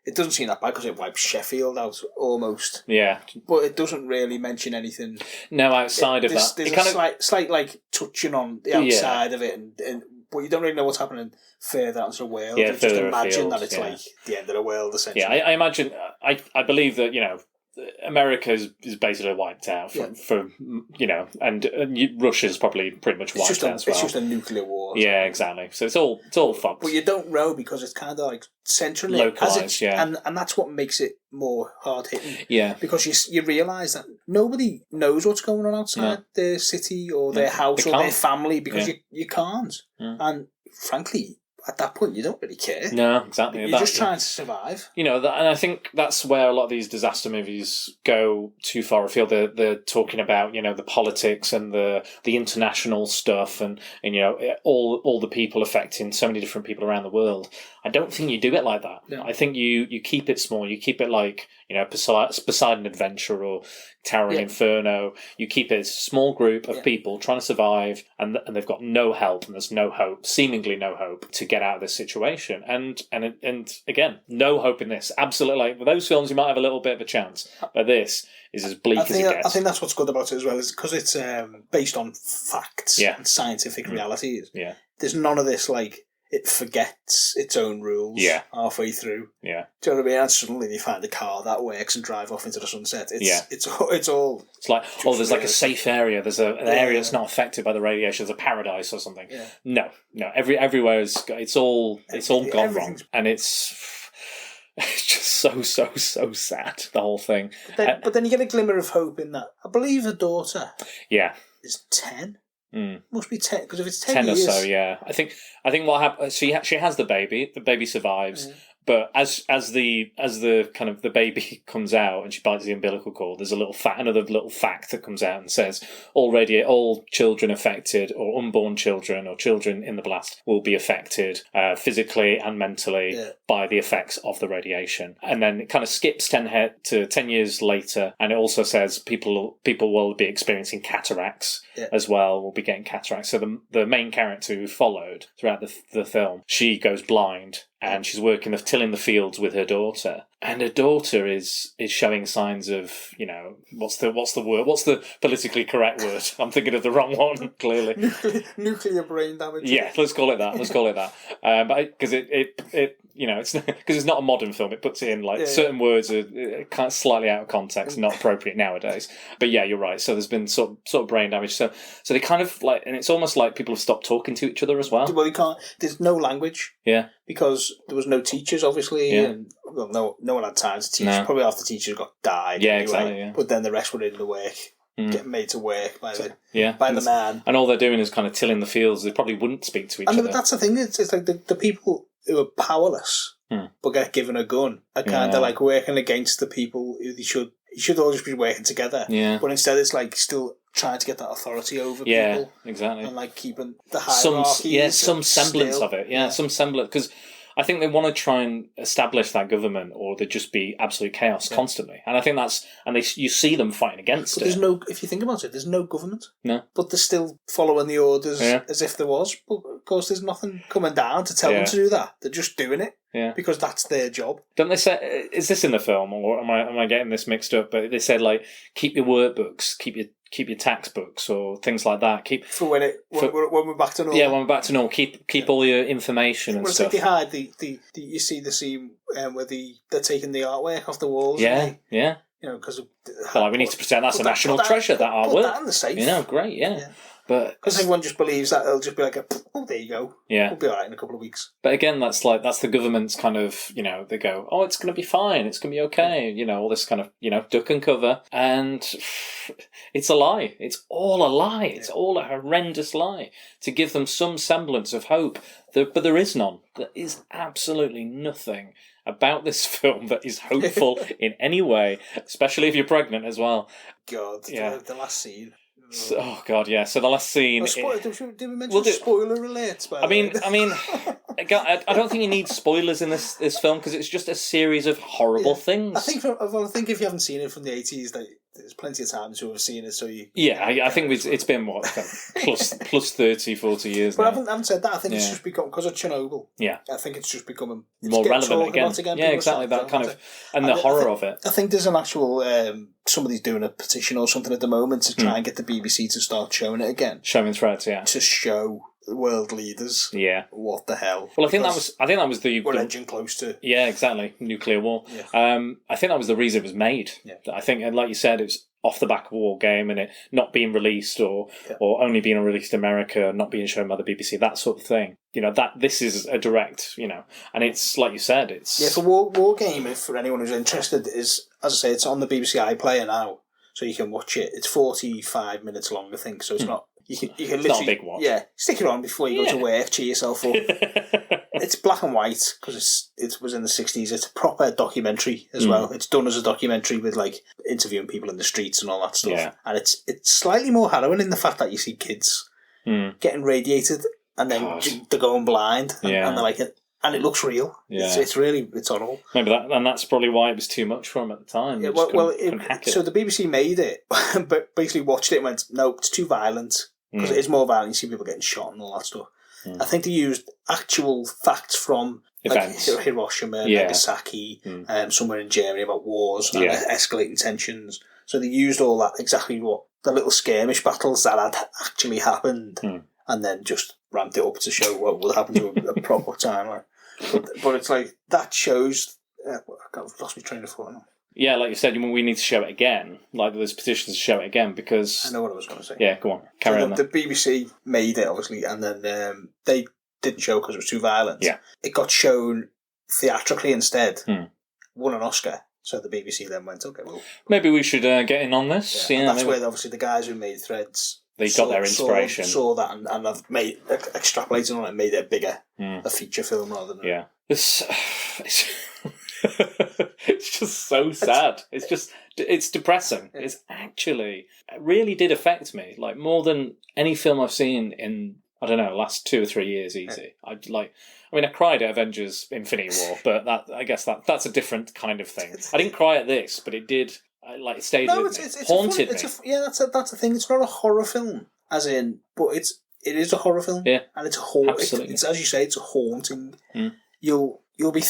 it doesn't seem that bad because it wipes Sheffield out almost. Yeah. But it doesn't really mention anything. No, outside of that. There's a slight like touching on the outside of it, and but you don't really know what's happening further out into the world. Yeah, you just imagine that it's like the end of the world, essentially. Yeah, I imagine. I believe that America is basically wiped out and Russia's probably pretty much wiped out as well. It's just a nuclear war. Yeah, exactly. So it's all fucked. But you don't know because it's kind of like centrally localised, and that's what makes it more hard hitting. Yeah, because you realise that nobody knows what's going on outside their city or their house or their family because you can't. And frankly, at that point, you don't really care. No, exactly. You're just trying to survive. And I think that's where a lot of these disaster movies go too far afield. They're talking about, the politics and the international stuff and all the people affecting so many different people around the world. I don't think you do it like that. No. I think you keep it small. You keep it like, Poseidon Adventure or Towering Inferno. You keep it as a small group of people trying to survive and they've got no help and there's no hope, seemingly no hope to get out of this situation. And again, no hope in this. Absolutely. Like with those films, you might have a little bit of a chance, but this is as bleak as it gets. I think that's what's good about it as well, is because it's based on facts and scientific realities. Yeah. There's none of this like it forgets its own rules halfway through. Yeah. Do you know what I mean? And suddenly you find a car that works and drive off into the sunset. It's all... It's like, there's like a safe area. There's an area that's not affected by the radiation. There's a paradise or something. Yeah. No. Everywhere it's all gone wrong. And it's just so sad, the whole thing. But then you get a glimmer of hope in that. I believe her daughter is 10. Must be 10, because if it's 10 years... or so, yeah. I think what happens, she has the baby survives, but as the kind of the baby comes out and she bites the umbilical cord, there's another little fact that comes out and says already all children affected or unborn children or children in the blast will be affected physically and mentally by the effects of the radiation. And then it kind of skips 10 years later, and it also says people will be experiencing cataracts as well, will be getting cataracts. So the main character who followed throughout the film, she goes blind and she's tilling the fields with her daughter. And her daughter is showing signs of, what's the word? What's the politically correct word? I'm thinking of the wrong one, clearly. Nuclear brain damage. Yeah, let's call it that. But because it's because it's not a modern film. It puts it in certain words are kind of slightly out of context, not appropriate nowadays. But yeah, you're right. So there's been sort of brain damage. So they kind of and it's almost like people have stopped talking to each other as well. Well, you can't. There's no language. Yeah. Because there was no teachers, obviously, and no one had time to teach. No. Probably half the teachers died. Yeah, anyway, exactly. Yeah. But then the rest were in the work, getting made to work by the man. And all they're doing is kind of tilling the fields. They probably wouldn't speak to each other. But that's the thing. It's like the people who are powerless but get given a gun are kind of working against the people who they should all just be working together. Yeah. But instead, it's still trying to get that authority over people. Yeah, exactly. And keeping the hierarchy. Some semblance of it. Yeah, some semblance. Because I think they want to try and establish that government, or there'd just be absolute chaos constantly. And I think you see them fighting against it. There's no, if you think about it, there's no government. No. But they're still following the orders as if there was. But of course, there's nothing coming down to tell them to do that. They're just doing it. Yeah. Because that's their job. Don't they say? Is this in the film, or am I getting this mixed up? But they said keep your workbooks, keep your tax books, or things like that. For when we're back to normal. Yeah, when we're back to normal, keep all your information and stuff. It's like they hide you see the scene where they're taking the artwork off the walls. Yeah, yeah. Because we need to pretend that's a national treasure. That artwork. Put that in the safe. Great. Yeah. But because everyone just believes that it'll just be there you go. Yeah, we'll be alright in a couple of weeks. But again, that's the government's kind of they go, oh, it's going to be fine, it's going to be okay, all this kind of duck and cover, and it's a lie. It's all a lie. It's all a horrendous lie to give them some semblance of hope. But there is none. There is absolutely nothing about this film that is hopeful in any way, especially if you're pregnant as well. God, yeah. The last scene. Oh God, yeah. So the last scene. Did we mention spoiler alert? I mean, I don't think you need spoilers in this film because it's just a series of horrible things. I think if you haven't seen it from the 80s, there's plenty of time to have seen it. So you. Yeah, I think it's been plus 30, 40 years. But now. I haven't said that. I think it's just become because of Chernobyl. Yeah, I think it's just becoming more relevant again. Yeah, exactly that kind of and the horror of it. I think there's an actual somebody's doing a petition or something at the moment to try and get the BBC to start showing it again. Showing threads, yeah. To show world leaders, what the hell? Well, I think that was we're edging close to exactly nuclear war. Yeah. I think that was the reason it was made. Yeah. I think, like you said, it was off the back of a war game and it not being released or only being released in America, not being shown by the BBC, that sort of thing. That this is a direct, and it's like you said, it's for war game. If for anyone who's interested, is as I say, it's on the BBC iPlayer now, so you can watch it. It's 45 minutes long, I think, so it's not. You can literally, not a big watch. Yeah, stick it on before you go to work, cheer yourself up. It's black and white because it was in the 60s. It's a proper documentary as well. It's done as a documentary with interviewing people in the streets and all that stuff. Yeah. And it's slightly more harrowing in the fact that you see kids getting radiated and then they're going blind and they're and it looks real. Yeah. It's horrible. Maybe that's probably why it was too much for them at the time. Yeah, so the BBC made it, but basically watched it and went, no, it's too violent. Because it is more violent. You see people getting shot and all that stuff. I think they used actual facts from Hiroshima, Nagasaki, somewhere in Germany about wars and escalating tensions. So they used all that, exactly what the little skirmish battles that had actually happened, and then just ramped it up to show what would happen to a proper timeline. But it's that shows. I've lost my train of thought now. Yeah, like you said, we need to show it again. There's petitions to show it again because... I know what I was going to say. Yeah, go on. Carry on. The BBC made it, obviously, and then they didn't show because it was too violent. Yeah. It got shown theatrically instead. Won an Oscar. So the BBC then went, okay, well... Maybe we should get in on this. Yeah, that's where, obviously, the guys who made Threads... They got their inspiration. Saw that and have extrapolated on it and made it bigger. A feature film rather than... Yeah. It's just so sad. It's depressing. Yeah. It's actually, it really did affect me. More than any film I've seen in, I don't know, last 2 or 3 years easy. Yeah. I cried at Avengers Infinity War, but I guess that's a different kind of thing. I didn't cry at this, but it did, it stayed with me. It's haunted me. That's the thing. It's not a horror film, as in, but it is a horror film. Yeah. And it's a Absolutely. It's, as you say, it's a haunting. you'll be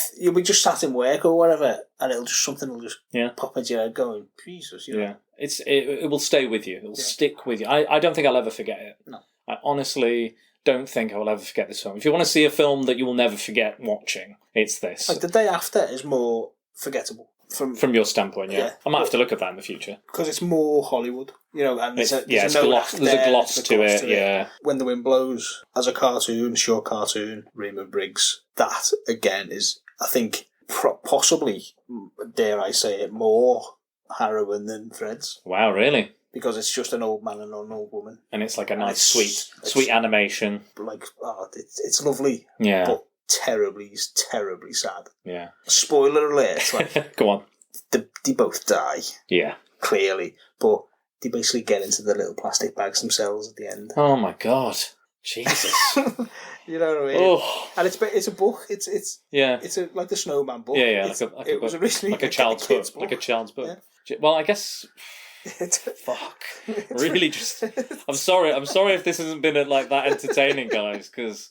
just sat in work or whatever, and something will just pop into your head, going, Jesus, Yeah, it will stay with you. It'll stick with you. I don't think I'll ever forget it. No, I honestly don't think I will ever forget this film. If you want to see a film that you will never forget watching, it's this. Like The Day After is more forgettable. From your standpoint, yeah. I might have to look at that in the future. Because it's more Hollywood, and there's a gloss to it, yeah. When the Wind Blows, as a cartoon, short cartoon, Raymond Briggs, that, again, is, I think, possibly, dare I say it, more harrowing than Threads. Wow, really? Because it's just an old man and an old woman. And it's like a nice, sweet animation. Like, it's lovely. Yeah. But terribly sad. Yeah. Spoiler alert. Like, go on. They both die. Yeah. Clearly. But they basically get into the little plastic bags themselves at the end. Oh my God. Jesus. You know what I mean? Oh. And it's a book. It's like the Snowman book. Yeah. It was originally like a child's book. Like a child's book. Yeah. Well, I guess... Fuck. Really just... I'm sorry if this hasn't been like that entertaining, guys, because...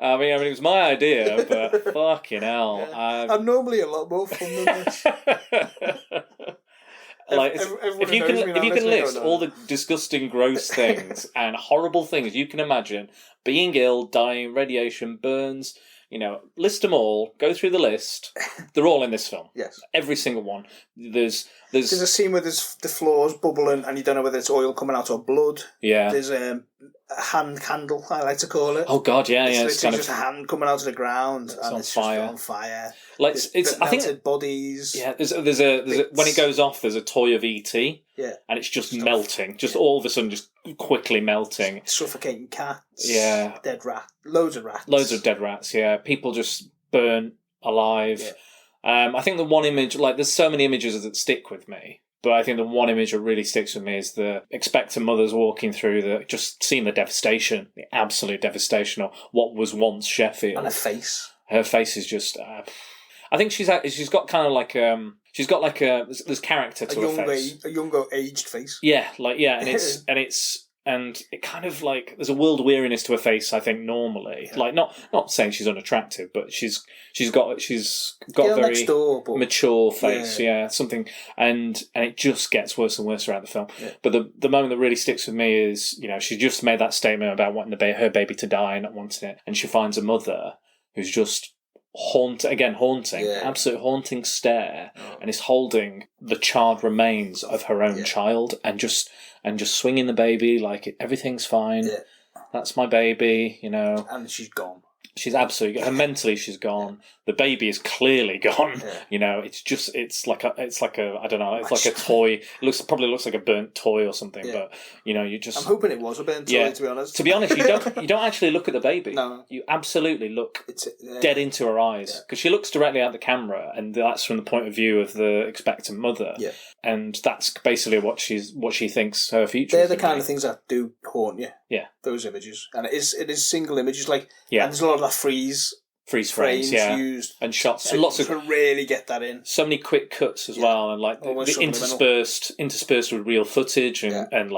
I mean, it was my idea, but fucking hell. Yeah. I'm normally a lot more fun than this. Like, if you can list all the disgusting, gross things and horrible things you can imagine, being ill, dying, radiation, burns, list them all, go through the list. They're all in this film. Yes. Every single one. There's a scene where there's the floor's bubbling and you don't know whether it's oil coming out or blood. Yeah. There's a hand candle, I like to call it. Oh God, yeah. It's kind of just a hand coming out of the ground and it's just on fire. Like it's I think melted bodies. Yeah, there's a when it goes off, there's a toy of E.T. Yeah. And it's just melting, all of a sudden, just quickly melting. Suffocating cats. Yeah. Dead rat. Loads of rats. Loads of dead rats. Yeah. People just burn alive. Yeah. I think the one image, like, there's so many images that stick with me. But I think the one image that really sticks with me is the expectant mothers walking through just seeing the devastation, the absolute devastation of what was once Sheffield. And her face. Her face is just... I think she's got kind of like... she's got like there's character to her face. A younger aged face. Yeah, and it kind of like there's a world weariness to her face. I think normally, like not saying she's unattractive, but she's got a very mature face. Yeah, something, and it just gets worse and worse throughout the film. Yeah. But the moment that really sticks with me is she just made that statement about wanting her baby to die, not wanting it, and she finds a mother who's just haunting, absolute haunting stare, and is holding the charred remains of her own child, and just swinging the baby like everything's fine. Yeah. That's my baby, And she's gone. She's absolutely mentally she's gone. The baby is clearly gone. Yeah. It's like a I don't know. It's like a toy. It probably looks like a burnt toy or something. Yeah. But you just. I'm hoping it was a burnt toy. To be honest. To be honest, you don't actually look at the baby. No. You absolutely look dead into her eyes because she looks directly at the camera, and that's from the point of view of the expectant mother. Yeah. And that's basically what she thinks her future. They're the kind of things that do haunt you. Yeah. Those images, and it is single images and there's a lot of that freeze frames used and shots, so and lots of to really get that in. So many quick cuts as well, and like interspersed with real footage and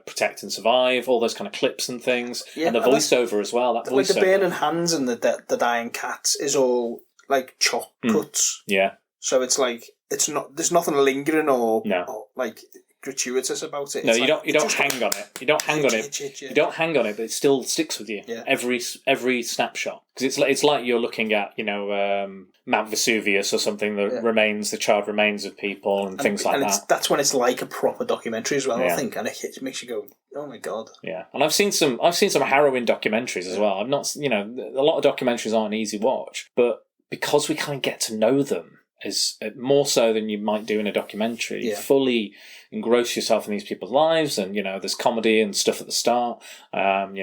Protect and Survive, all those kind of clips and things, and the voiceover as well. That voiceover, like the burning hands and the dying cats, is all like chop cuts. Yeah. So it's like there's nothing lingering or like gratuitous about it. No, you don't hang on it. You don't hang on it. You don't hang on it, but it still sticks with you. Yeah. Every snapshot, because it's like you're looking at Mount Vesuvius or something. The charred remains of people and things like that. That's when it's like a proper documentary as well. I think, and it makes you go, oh my God. Yeah, and I've seen some harrowing documentaries as well. I'm not, a lot of documentaries aren't an easy watch, but because we kind of get to know them as more so than you might do in a documentary, fully engross yourself in these people's lives, and there's comedy and stuff at the start, and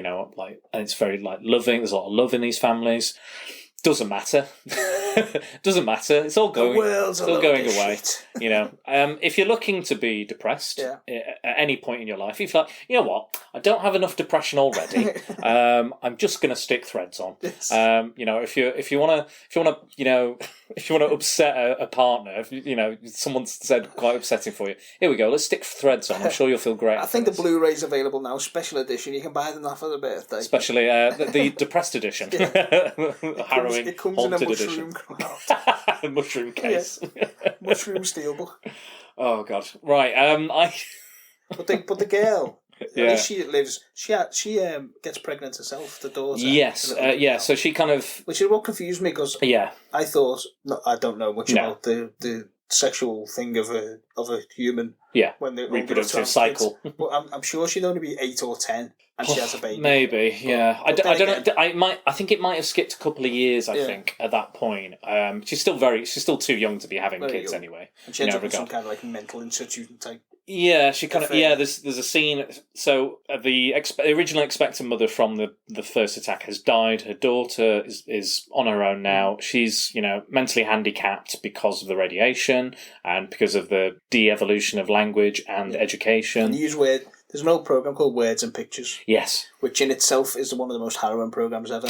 it's very loving. There's a lot of love in these families. Doesn't matter. Doesn't matter. It's all going. It's all going away. If you're looking to be depressed at any point in your life, if you're like, you know what, I don't have enough depression already. I'm just going to stick threads on. Yes. If you want to upset a partner, if someone's said quite upsetting for you, here we go. Let's stick threads on. I'm sure you'll feel great. I think the Blu-ray's available now, special edition. You can buy them for the birthday. Especially the depressed edition, harrowing, it comes haunted in a edition, mushroom mushroom case, mushroom steelbook. Oh God! Right, But the girl, Yeah. at least she lives. She gets pregnant herself. The daughter. Yes, yeah. So she kind of, which is what confused me because yeah, I thought I don't know much No. about the sexual thing of a human. yeah, When they reproductive cycle. But I'm sure she'd only be 8 or 10, and she has a baby. Maybe, yeah. I then don't know. I think it might have skipped a couple of years. I think at that point, she's still too young to be having Very kids young. anyway. And she ends up in some regard. kind of like mental institution type. Yeah, she kind of. Affair. Yeah, there's a scene. So the original expectant mother from the first attack has died. Her daughter is on her own now. She's mentally handicapped because of the radiation and because of the de-evolution of language and education. And use there's an old program called Words and Pictures, Yes. which in itself is one of the most harrowing programs ever.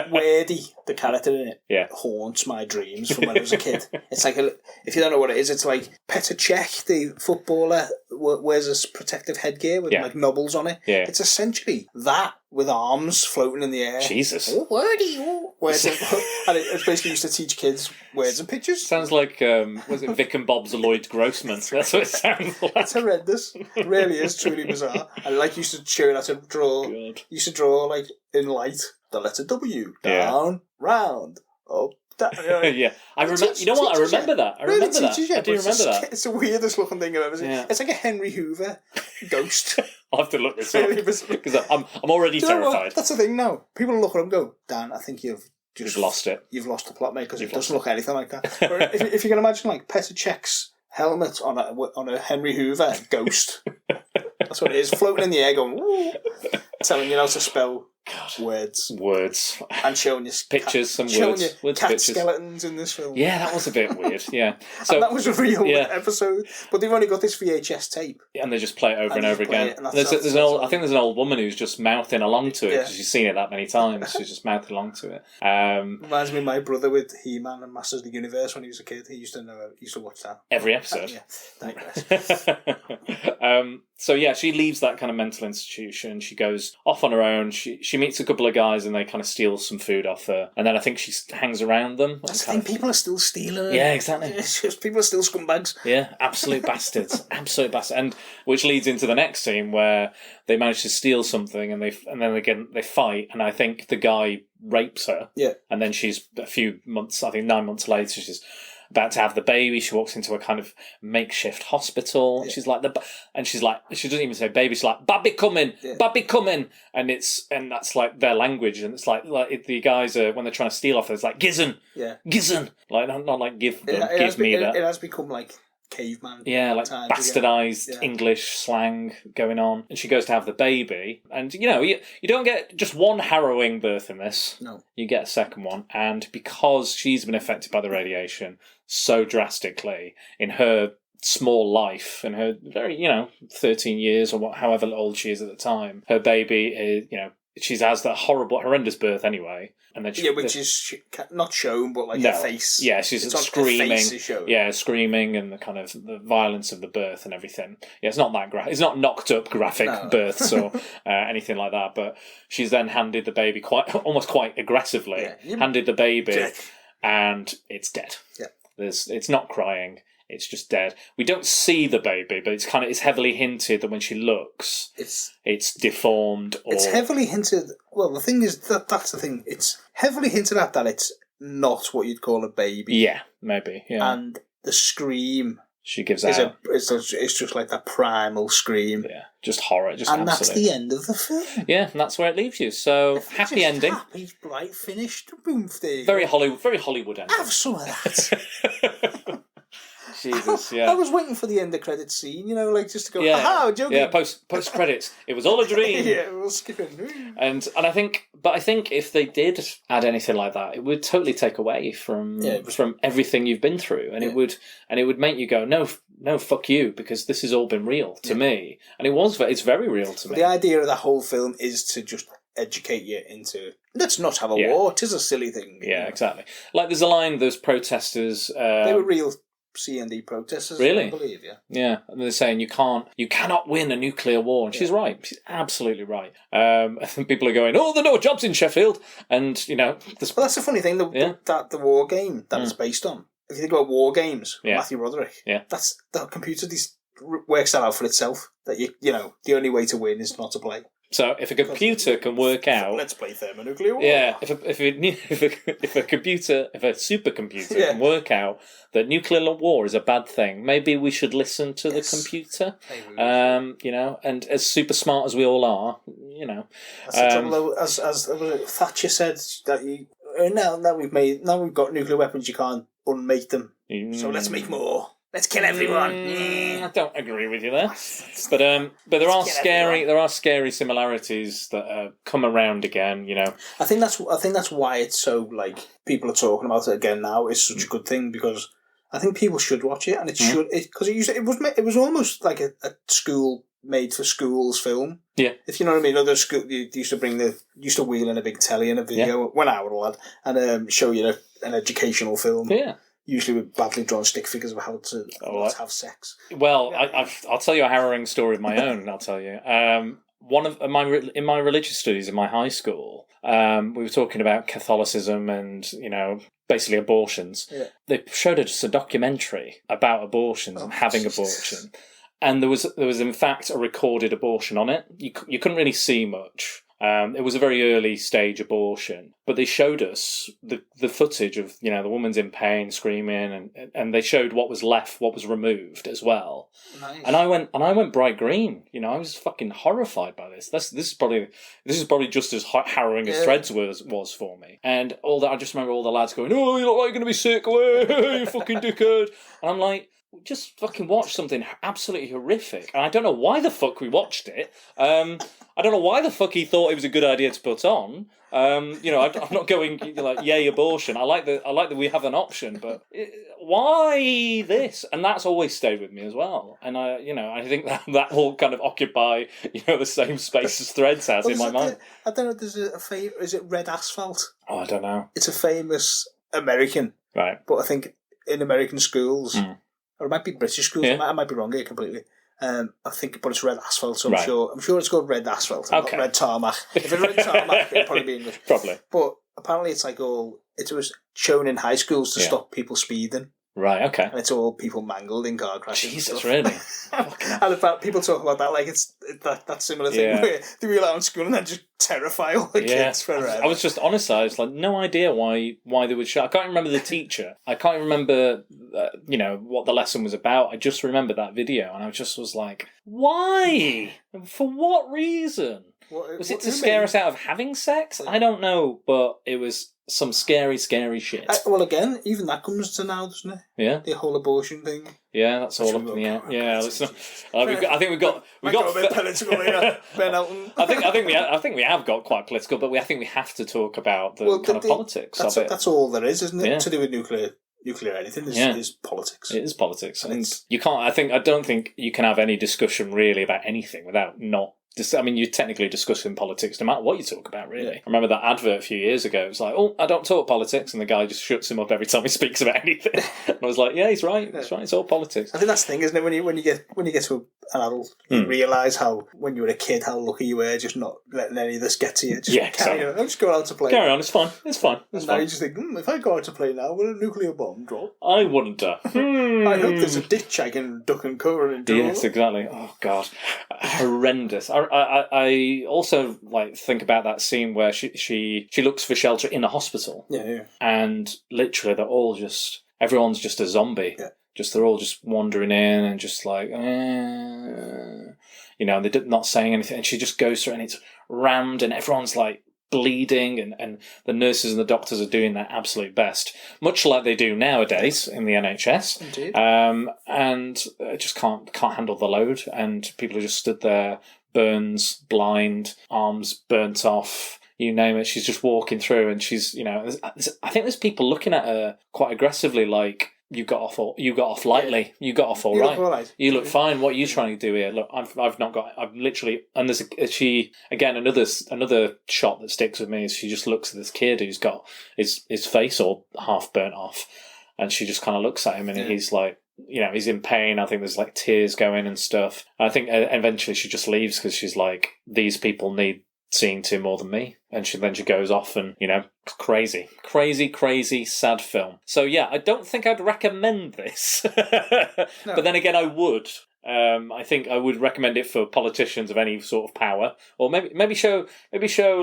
Wordy, the character in it, Yeah. haunts my dreams from when I was a kid. It's like, if you don't know what it is, it's like Petr Cech, the footballer, wears a protective headgear with like knobbles on it. Yeah. It's essentially that with arms floating in the air. Jesus. Oh, wordy, oh. And it's basically used to teach kids words and pictures. Sounds like was it Vic and Bob's Lloyd Grossman? That's what it sounds like. It's horrendous. It really is truly bizarre. And used to show you how to draw. God. Used to draw in light the letter W down, round, up, down. Yeah, I remember. You know what? I remember that. I remember that. I do remember that. It's the weirdest looking thing I've ever seen. Yeah. It's like a Henry Hoover ghost. I'll have to look this Really up bizarre. because I'm already Do you know what? terrified. That's the thing now. People look at him and go, Dan, I think you've lost it. You've lost the plot, mate, because it You've lost doesn't look anything like that. But if you can imagine, like, Petr Cech's helmet on a Henry Hoover ghost. That's what it is, floating in the air going, woo, telling you how to spell words. And showing you Pictures, some showing words. you Words, cat pictures. skeletons in this film. Yeah, that was a bit weird. Yeah. So And that was a real yeah. episode. But they've only got this VHS tape. and they just play it over and And over just play again. it, and that's- There's an old. I think there's an old woman who's just mouthing along to it Yeah. because she's seen it that many times. She's just mouthing along to it. Reminds me of my brother with He-Man and Masters of the Universe when he was a kid. He used to watch that. Every episode. Yeah, digress. So yeah, she leaves that kind of mental institution. She goes off on her own. She meets a couple of guys and they kind of steal some food off her. And then I think she hangs around them. That's the thing, people are still stealing. Yeah, exactly. It's just, people are still scumbags. Yeah, absolute bastards, absolute bastards, and which leads into the next scene where they manage to steal something, and then again they fight, and I think the guy rapes her. Yeah. And then she's a few months, I think 9 months later, she's about to have the baby. She walks into a kind of makeshift hospital. Yeah. She's like she doesn't even say baby. She's like, "Baby coming, baby coming," and that's like their language, and it's like the guys are when they're trying to steal off her, it's like gizzin, gizzin, like not like give me that. It has become like caveman. Yeah, like bastardized English slang going on. And she goes to have the baby. And, you don't get just one harrowing birth in this. No. You get a second one. And because she's been affected by the radiation so drastically in her small life, in her very, 13 years or however old she is at the time, her baby is, she has that horrendous birth anyway. And then which is not shown, but her face. Yeah, she's screaming. Her face is shown. Yeah, screaming and the kind of the violence of the birth and everything. Yeah, it's not that it's not knocked up graphic births or anything like that. But she's then handed the baby almost quite aggressively. Yeah, handed the baby, and it's dead. Yeah, it's not crying. It's just dead. We don't see the baby, but it's heavily hinted that when she looks, it's deformed. It's heavily hinted. Well, the thing is that's the thing. It's heavily hinted at that it's not what you'd call a baby. Yeah, maybe. Yeah, and the scream she gives out. It's just like that primal scream. Yeah, just horror. And that's the end of the film. Yeah, and that's where it leaves you. So happy ending. Happy, bright, finished. Boom, there. Very Hollywood ending. Have some of that. Jesus, yeah. I was waiting for the end of credit scene, like just to go, Yeah, aha, joking. yeah. Post credits. It was all a dream. Yeah, we'll skip it. And I think if they did add anything like that, it would totally take away from everything you've been through, and it would make you go, no, fuck you, because this has all been real to me, and it's very real to me. The idea of the whole film is to just educate you into, let's not have a war. It is a silly thing. Yeah, exactly. Like there's a line, those protesters. They were real CND protesters. Really? I believe, yeah. Yeah, and they're saying you cannot win a nuclear war, and she's right. She's absolutely right. I think people are going, there are no jobs in Sheffield, and well, that's the funny thing. That the war game that it's based on. If you think about war games, Matthew Broderick, that's the computer. Works that out for itself. That the only way to win is not to play. So if a computer can work out, let's play thermonuclear war. Yeah, if a supercomputer can work out that nuclear war is a bad thing, maybe we should listen to the computer. And as super smart as we all are, That's the trouble, though, as Thatcher said, that now we've got nuclear weapons, you can't unmake them. So let's make more. Let's kill everyone. I don't agree with you there, but there are scary similarities that come around again. I think that's why it's so people are talking about it again now. It's such a good thing because I think people should watch it, and it should because it was almost like a school made for schools film. Yeah, if you know what I mean. Other school used to wheel in a big telly and a video when I was a lad and show you an educational film. Yeah. Usually with badly drawn stick figures of how to have sex. Well, I'll tell you a harrowing story of my own. I'll tell you. One of in my religious studies in my high school, we were talking about Catholicism and basically abortions. Yeah. They showed us a documentary about abortions and having abortion, and there was in fact a recorded abortion on it. You couldn't really see much. It was a very early stage abortion, but they showed us the footage of the woman's in pain, screaming, and they showed what was left, what was removed as well. Nice. And I went bright green. I was fucking horrified by this. This is probably just as harrowing as Threads was for me. And all that, I just remember all the lads going, "Oh, you look like you're gonna be sick, away, you fucking dickhead," and I'm like, just fucking watch something absolutely horrific. And I don't know why the fuck we watched it. I don't know why the fuck he thought it was a good idea to put on. I'm not going yay abortion. I like that we have an option, but why this? And that's always stayed with me as well. And I think that will kind of occupy the same space as Threads has in my mind. I don't know. There's is it Red Asphalt? Oh, I don't know. It's a famous American, right? But I think in American schools. Or it might be British schools. Yeah. I might be wrong here completely. I think, but it's Red Asphalt, so I'm sure it's called Red Asphalt, not Red Tarmac. If it's Red Tarmac, it'd probably be English. Probably. But apparently, it's it was shown in high schools to stop people speeding. Right. Okay. And it's all people mangled in car crashes. Jesus, really? And in fact, people talk about that like it's that similar thing where they wheal out in school and then just terrify all the kids forever. I was just honest. I was no idea why they would show. I can't remember the teacher. I can't remember what the lesson was about. I just remember that video, and I just was like, why? For what reason? Was it to scare us out of having sex? I don't know, but it was some scary, scary shit. Well, again, even that comes to now, doesn't it? Yeah. The whole abortion thing. Yeah, that's all up in the air. Yeah, I think we got a bit political here, Ben Elton. I think we have got quite political, but I think we have to talk about the politics of it. That's all there is, isn't it? Yeah. To do with nuclear anything is politics. It is politics, and you can't. I don't think you can have any discussion really about anything without not. You're technically discussing politics no matter what you talk about, really. I remember that advert a few years ago. It was like, I don't talk politics, and the guy just shuts him up every time he speaks about anything. And I was like, yeah, he's right. That's right. It's all politics. I think that's the thing, isn't it? When you get to an adult, you realise how when you were a kid how lucky you were just not letting any of this get to you. Just go out to play. Carry on. It's fine. Now you just think, if I go out to play now, will a nuclear bomb drop? I wonder. I hope there's a ditch I can duck and cover and do. Yes, exactly. Oh God, horrendous. I also think about that scene where she looks for shelter in a hospital. Yeah. And literally everyone's just a zombie. Yeah. They're all just wandering in and just they're not saying anything. And she just goes through and it's rammed and everyone's bleeding, and the nurses and the doctors are doing their absolute best, much like they do nowadays in the NHS. Indeed. And just can't handle the load, and people are just stood there, burns, blind, arms burnt off, you name it. She's just walking through, and she's, I think there's people looking at her quite aggressively, like, you got off lightly. You got off all right. Look all right. You look fine. What are you trying to do here? Look, I've literally, and there's another shot that sticks with me is she just looks at this kid who's got his face all half burnt off, and she just kind of looks at him, and he's like, he's in pain. I think there's like tears going and stuff. I think eventually she just leaves because she's like, these people need seeing to more than me, and she goes off, and crazy sad film. So yeah, I don't think I'd recommend this. No. But then again, I would. I think I would recommend it for politicians of any sort of power, or maybe show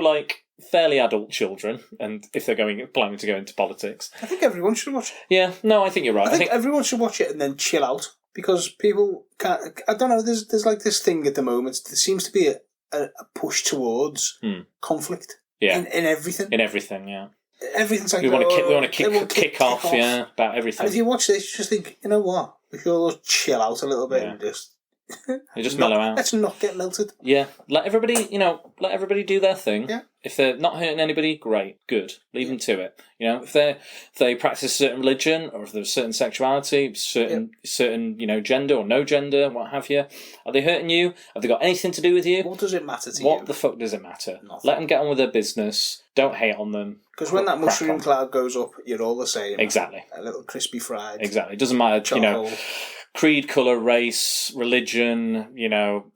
like fairly adult children, and if they're planning to go into politics. I think everyone should watch it. Yeah, no, I think you're right. I think everyone should watch it and then chill out, because people can't. I don't know. There's like this thing at the moment. There seems to be a push towards conflict. Yeah. In everything. In everything, yeah. Everything's like, we want to kick off, yeah, about everything. And if you watch this, you just think, you know what? We should all chill out a little bit and just mellow out. Let's not get melted. Yeah, let everybody do their thing. Yeah. If they're not hurting anybody, great, good. Leave them to it. If they practice a certain religion, or if there's a certain sexuality, certain gender or no gender, what have you, are they hurting you? Have they got anything to do with you? What does it matter to you? What the fuck does it matter? Nothing. Let them get on with their business. Don't hate on them. Because when that mushroom cloud goes up, you're all the same. Exactly. A little crispy fried. Exactly. It doesn't matter. Charcoal. Creed, colour, race, religion,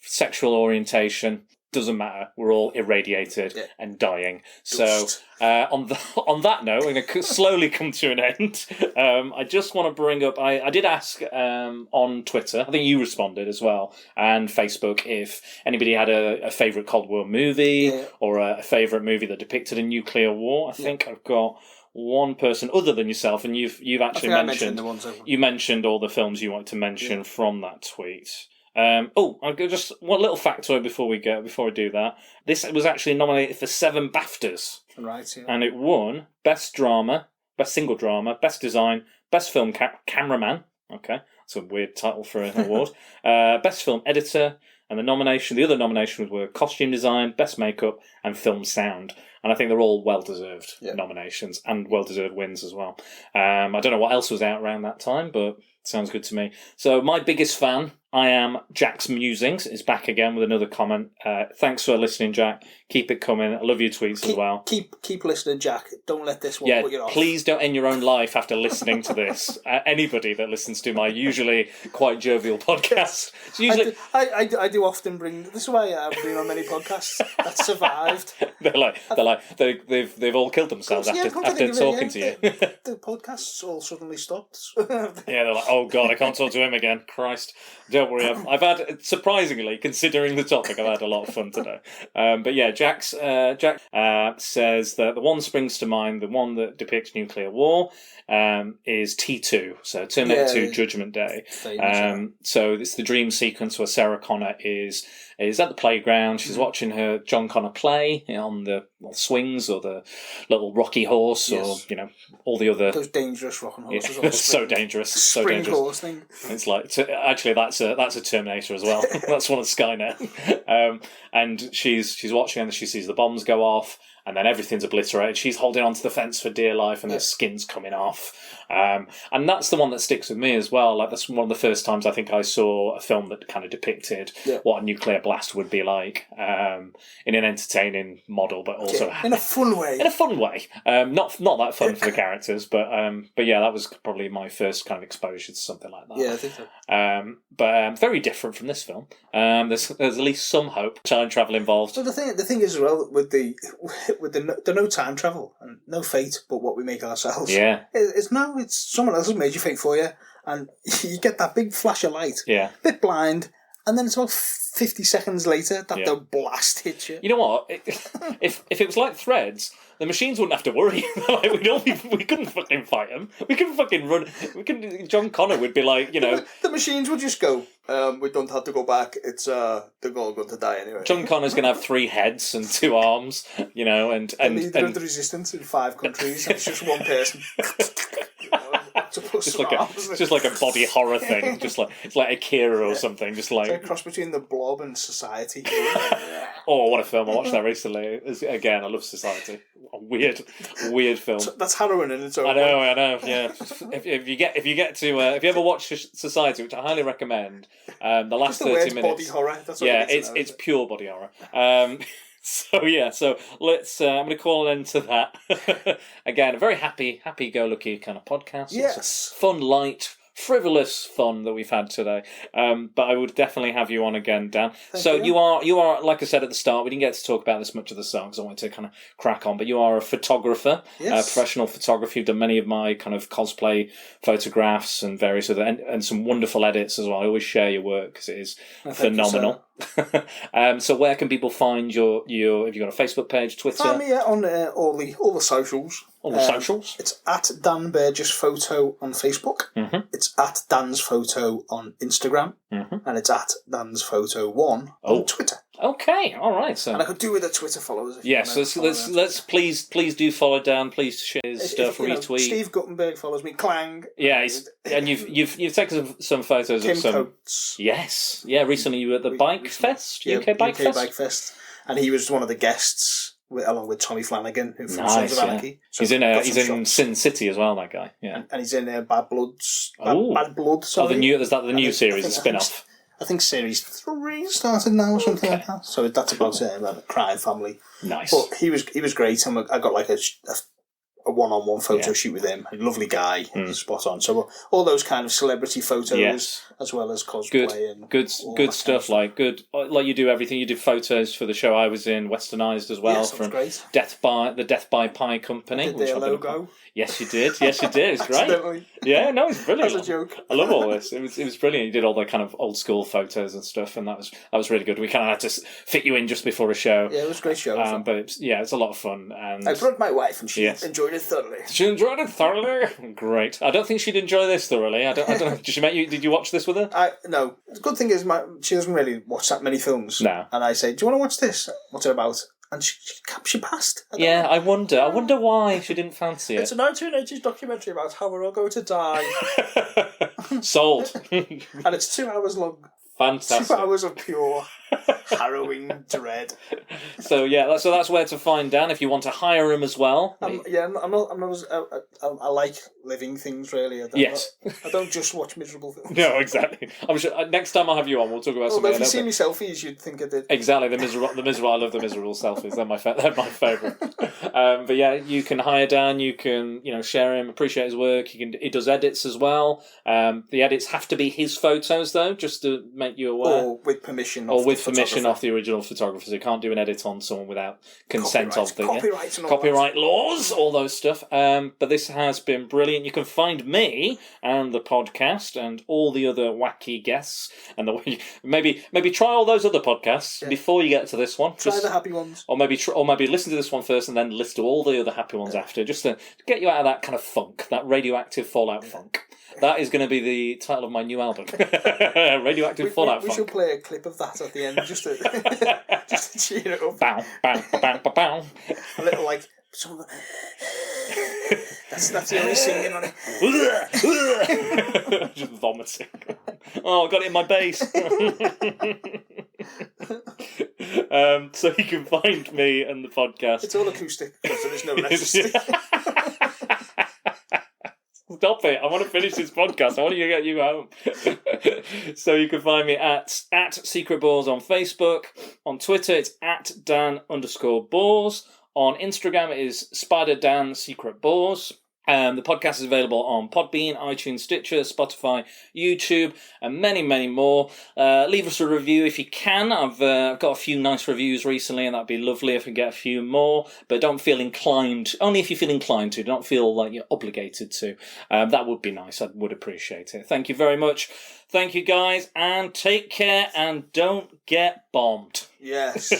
sexual orientation, doesn't matter. We're all irradiated and dying. Dust. So on that note, we're going to slowly come to an end. I just want to bring up, I did ask on Twitter, I think you responded as well, and Facebook, if anybody had a favourite Cold War movie or a favourite movie that depicted a nuclear war. I think I've got one person other than yourself, and you've actually mentioned you mentioned all the films you want to mention from that tweet. I'll go just one little factoid before we do that. This was actually nominated for 7 BAFTAs, right? Yeah. And it won Best Drama, Best Single Drama, Best Design, Best Film Cameraman. Okay, that's a weird title for an award. Best Film Editor, and the other nominations were Costume Design, Best Makeup, and Film Sound. And I think they're all well-deserved nominations and well-deserved wins as well. I don't know what else was out around that time, but sounds good to me. So my biggest fan, I Am Jack's Musings, is back again with another comment. Thanks for listening, Jack. Keep it coming. I love your tweets as well. Keep listening, Jack. Don't let this one put you off. Please don't end your own life after listening to this. Anybody that listens to my usually quite jovial podcast. It's usually... I do often bring... This is why I've been on many podcasts that survived. They've all killed themselves after talking to you. The podcasts all suddenly stopped. They're like, oh God, I can't talk to him again. Christ. Don't worry, I've had, surprisingly, considering the topic, I've had a lot of fun today. But yeah, Jack says that the one springs to mind, the one that depicts nuclear war, is T2, so Terminator 2 Judgment Day. So it's the dream sequence where Sarah Connor is at the playground. She's watching her John Connor play on the swings or the little rocky horse or all the other those dangerous rocking horses. So dangerous, so dangerous. Horse thing. It's like actually that's a Terminator as well. That's one of Skynet. And she's watching and she sees the bombs go off. And then everything's obliterated. She's holding onto the fence for dear life, and her skin's coming off. And that's the one that sticks with me as well. Like, that's one of the first times I think I saw a film that kind of depicted what a nuclear blast would be like in an entertaining model, but also in a fun way. In a fun way. Not that fun for the characters, but yeah, that was probably my first kind of exposure to something like that. Yeah, I think so. But very different from this film. There's at least some hope. Time travel involved. So the thing is as well with the no time travel and no fate, but what we make ourselves. Yeah, it's someone else has made you think for you, and you get that big flash of light. Yeah, bit blind, and then it's about 50 seconds later that the blast hits you. You know what? If it was like Threads, the machines wouldn't have to worry. Like, we couldn't fucking fight them. We couldn't fucking run. John Connor would be like, The machines would just go, we don't have to go back. It's they're all going to die anyway. John Connor's going to have 3 heads and 2 arms, and leader of the resistance in 5 countries. And it's just one person. Just like a body horror thing, it's like Akira or something, just like it's a cross between The Blob and Society. Oh, what a film! I watched that recently. Again, I love Society. A weird film. That's harrowing in its own. I know. Yeah, if you ever watch Society, which I highly recommend, the last 30 minutes. Body horror. That's what it's pure body horror. So let's. I'm going to call an end to that. Again, a very happy-go-lucky kind of podcast. Yes, it's fun, light, frivolous fun that we've had today. But I would definitely have you on again, Dan. Thank you are, like I said at the start, we didn't get to talk about this much of the song because I wanted to kind of crack on. But you are a photographer, professional photographer. You've done many of my kind of cosplay photographs and various other and some wonderful edits as well. I always share your work because it is phenomenal. So where can people find your have you got a Facebook page, Twitter? Find me on all the socials. On the socials? It's at Dan Burgess Photo on Facebook. Mm-hmm. It's at Dan's Photo on Instagram. Mm-hmm. And it's at Dan's Photo 1 on Twitter. Okay, all right. So, and I could do with the Twitter followers. Yes, let's please do follow Dan. Please share his stuff, retweet. Steve Guttenberg follows me. Clang. Yeah, and you've taken some photos Kim of some. Coates. Yes, yeah. Recently, you were at the Bike Fest, UK Bike Fest, and he was one of the guests along with Tommy Flanagan, who from Sons of Anarchy. So he's in Sin City as well. That guy, yeah, and he's in Bad Bloods. Bad Blood. Sorry. The new series, the spin-off. I think series 3 started now or something like that. So that's about a crime family. Nice. But he was great, and I got like a one-on-one photo shoot with him. A lovely guy, spot on. So all those kind of celebrity photos, as well as cosplay and good stuff. Like you do everything. You did photos for the show I was in, Westernized as well, from Death by Pie Company. Did their logo. Yes, you did. It's great. Yeah, no, it's brilliant. As a joke. I love all this. It was brilliant. You did all the kind of old school photos and stuff, and that was really good. We kind of had to fit you in just before a show. Yeah, it was a great show. But it's a lot of fun. And I brought my wife, and she enjoyed it thoroughly. She enjoyed it thoroughly. Great. I don't think she'd enjoy this thoroughly. I don't know. Did you watch this with her? No. The good thing is, she doesn't really watch that many films. No. And I say, "Do you want to watch this? What's it about?" And she passed. I wonder why she didn't fancy it. It's a 1980s documentary about how we're all going to die. Sold. And it's 2 hours long. Fantastic. 2 hours of pure harrowing dread. So that's where to find Dan if you want to hire him as well. I'm not. I like living things really. I don't just watch miserable films. No, exactly. I'm sure next time I'll have you on, we'll talk about something. If you see me selfies, you'd think I did. Exactly, the miserable. I love the miserable selfies. They're my favourite. But yeah, you can hire Dan. You can share him, appreciate his work. He does edits as well. The edits have to be his photos though, just to make you aware. Or with permission. Off the original photographer. So you can't do an edit on someone without consent of the copyright laws, all those stuff. But this has been brilliant. You can find me and the podcast and all the other wacky guests and maybe try all those other podcasts before you get to this one. Try the happy ones, or maybe listen to this one first and then listen to all the other happy ones after, just to get you out of that kind of funk, that radioactive fallout funk. That is going to be the title of my new album. Radioactive Fallout Funk. We should play a clip of that at the end, just to cheer it up. Bow, bow, bow, bow, bow. A little like... That's the only singing on it. Just vomiting. Oh, I got it in my bass. So you can find me and the podcast. It's all acoustic, so there's no electricity. Stop it. I want to finish this podcast. I want to get you home. So you can find me at Secret Balls on Facebook. On Twitter, it's at Dan_Balls. On Instagram, it is Spider Dan Secret Balls. The podcast is available on Podbean, iTunes, Stitcher, Spotify, YouTube, and many, many more. Leave us a review if you can. I've got a few nice reviews recently, and that'd be lovely if we get a few more. But don't feel inclined, only if you feel inclined to. Don't feel like you're obligated to. That would be nice. I would appreciate it. Thank you very much. Thank you, guys, and take care, and don't get bombed. Yes.